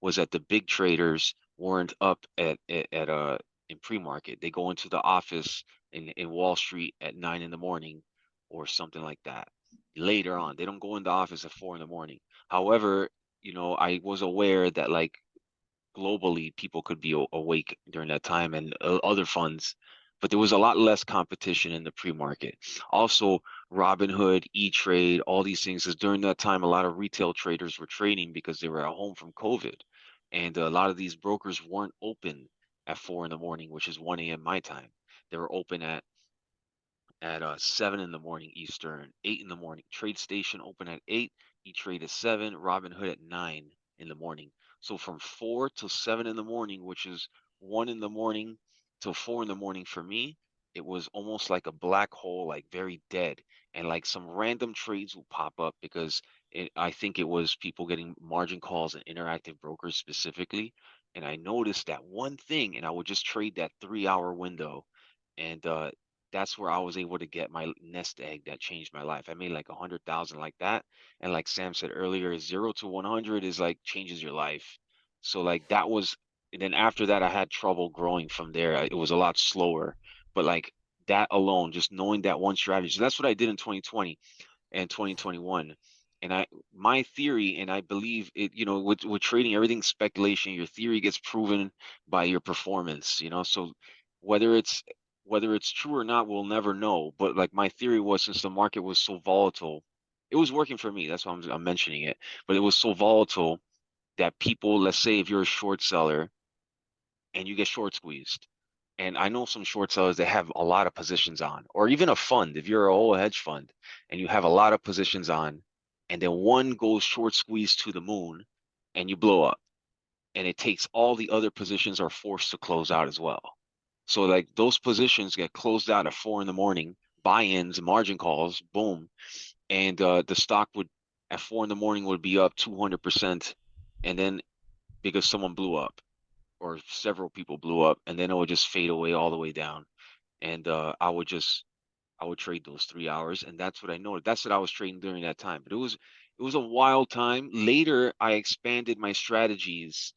was that the big traders weren't up at in pre-market. They go into the office in Wall Street at 9 in the morning or something like that. Later on, they don't go in the office at 4 in the morning. However, I was aware that like globally people could be awake during that time and other funds, but there was a lot less competition in the pre-market. Also, Robinhood, E-Trade, all these things, is during that time a lot of retail traders were trading because they were at home from COVID, and a lot of these brokers weren't open at 4 in the morning, which is 1 a.m. my time. They were open at 7 in the morning Eastern, 8 in the morning. Trade Station open at 8, E-Trade at 7, Robinhood at 9 in the morning. So from 4 till 7 in the morning, which is 1 in the morning till 4 in the morning for me, it was almost like a black hole, like very dead. And like some random trades will pop up because I think it was people getting margin calls and interactive brokers specifically. And I noticed that one thing, and I would just trade that 3 hour window. And that's where I was able to get my nest egg that changed my life. I made like 100,000 like that. And like Sam said earlier, 0 to 100 is like changes your life. So like that was, and then after that, I had trouble growing from there. It was a lot slower, but like that alone, just knowing that one strategy. So that's what I did in 2020 and 2021. And my theory, and I believe it, with trading, everything's speculation. Your theory gets proven by your performance, so whether it's whether it's true or not, we'll never know. But like my theory was, since the market was so volatile, it was working for me. That's why I'm mentioning it. But it was so volatile that people, let's say if you're a short seller and you get short squeezed, and I know some short sellers that have a lot of positions on, or even a fund, if you're a whole hedge fund and you have a lot of positions on, and then one goes short squeeze to the moon and you blow up, and it takes all the other positions are forced to close out as well. So like those positions get closed out at 4 in the morning, buy-ins, margin calls, boom. And the stock would at 4 in the morning would be up 200%. And then because someone blew up or several people blew up, and then it would just fade away all the way down. And I would trade those 3 hours, and that's what I noted. That's what I was trading during that time. But it was a wild time. Later, I expanded my strategies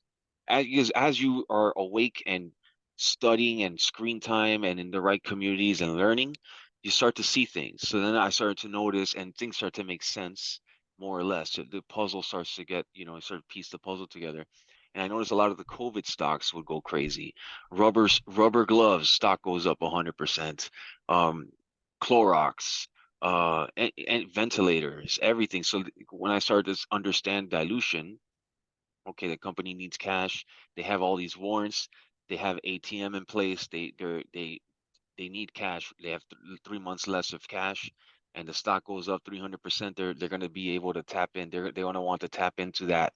as you are awake and studying and screen time and in the right communities and learning, you start to see things. So then I started to notice, and things start to make sense more or less. So the puzzle starts to get, I sort of piece the puzzle together. And I noticed a lot of the COVID stocks would go crazy. Rubber gloves stock goes up 100%. Um, Clorox, and ventilators, everything. So when I started to understand dilution, okay, the company needs cash. They have all these warrants. They have ATM in place. They need cash. They have 3 months less of cash, and the stock goes up 300%. They're going to be able to tap in. They're going to want to tap into that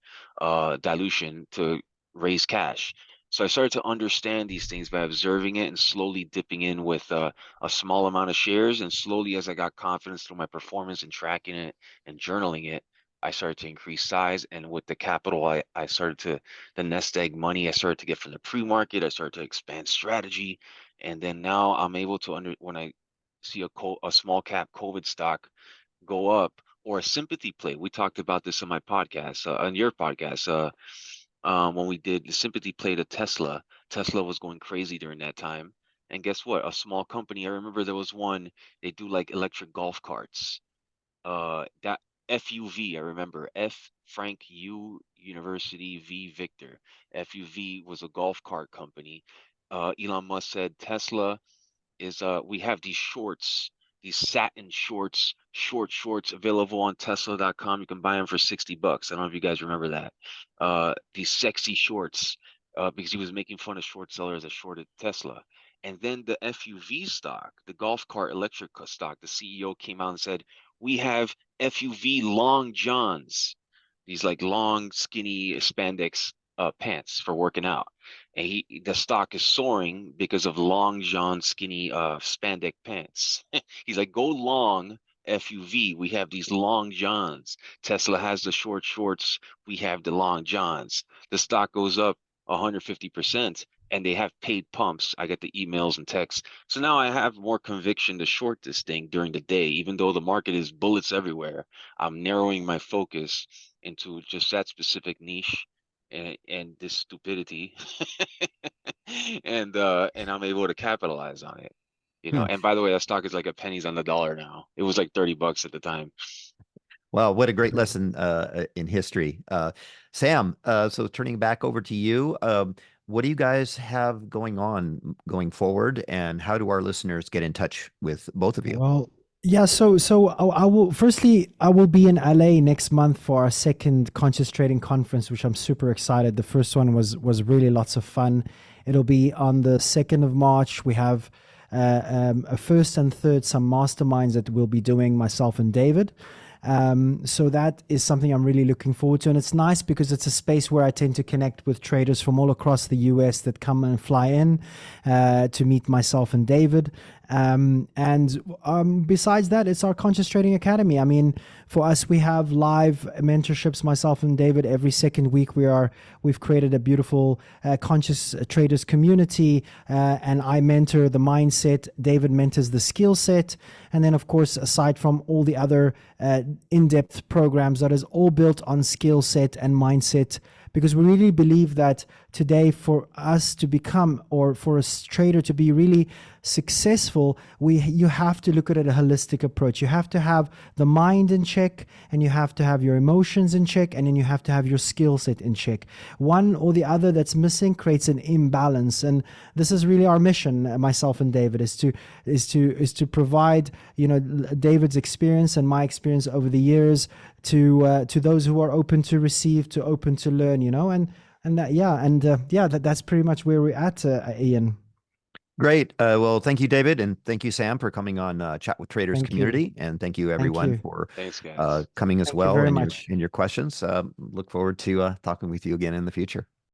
dilution to raise cash. So I started to understand these things by observing it and slowly dipping in with a small amount of shares. And slowly, as I got confidence through my performance and tracking it and journaling it, I started to increase size. And with the capital, I started to, the nest egg money I started to get from the pre-market, I started to expand strategy. And then now I'm able to when I see a small cap COVID stock go up, or a sympathy play. We talked about this on my podcast, on your podcast, when we did the sympathy play to Tesla. Tesla was going crazy during that time. And guess what? A small company, I remember there was one, they do like electric golf carts. That FUV, I remember. F Frank U University V Victor. FUV was a golf cart company. Elon Musk said Tesla is we have these shorts, these satin shorts, shorts available on Tesla.com. You can buy them for $60. I don't know if you guys remember that. These sexy shorts, because he was making fun of short sellers that shorted Tesla. And then the FUV stock, the golf cart electric stock, the CEO came out and said, we have FUV long johns, these like long, skinny spandex pants for working out. And the stock is soaring because of long john skinny spandex pants. He's like, go long FUV. We have these long johns. Tesla has the short shorts. We have the long johns. The stock goes up 150%, and they have paid pumps. I get the emails and texts. So now I have more conviction to short this thing during the day, even though the market is bullets everywhere. I'm narrowing my focus into just that specific niche and this stupidity. And I'm able to capitalize on it. You know, Hmm. and by the way, that stock is like a pennies on the dollar now. It was like 30 bucks at the time. Well, what a great Great. lesson in history. Sam, so turning back over to you, what do you guys have going on going forward, and how do our listeners get in touch with both of you? Well, yeah. So I will. Firstly, I will be in LA next month for our second Conscious Trading conference, which I'm super excited. The first one was really lots of fun. It'll be on the 2nd of March. We have a first and third some masterminds that we'll be doing, myself and David. So that is something I'm really looking forward to. And it's nice because it's a space where I tend to connect with traders from all across the US that come and fly in to meet myself and David. Besides that, it's our Conscious Trading Academy. I mean, for us, we have live mentorships, myself and David, every second week. We've created a beautiful Conscious Traders Community, and I mentor the mindset. David mentors the skill set. And then, of course, aside from all the other in-depth programs, that is all built on skill set and mindset, because we really believe that today, for us to become, or for a trader to be really successful, you have to look at it a holistic approach. You have to have the mind in check, and you have to have your emotions in check, and then you have to have your skill set in check. One or the other that's missing creates an imbalance, and this is really our mission, myself and David, is to provide, you know, David's experience and my experience over the years to those who are open to receive, to open to learn, you know, that's pretty much where we're at, Ian. Great. Well, thank you, David, and thank you, Sam, for coming on Chat with Traders Thank you. Community, and thank you, everyone, you. for Thanks, guys. coming as Thank you well very in much. your questions. Look forward to talking with you again in the future.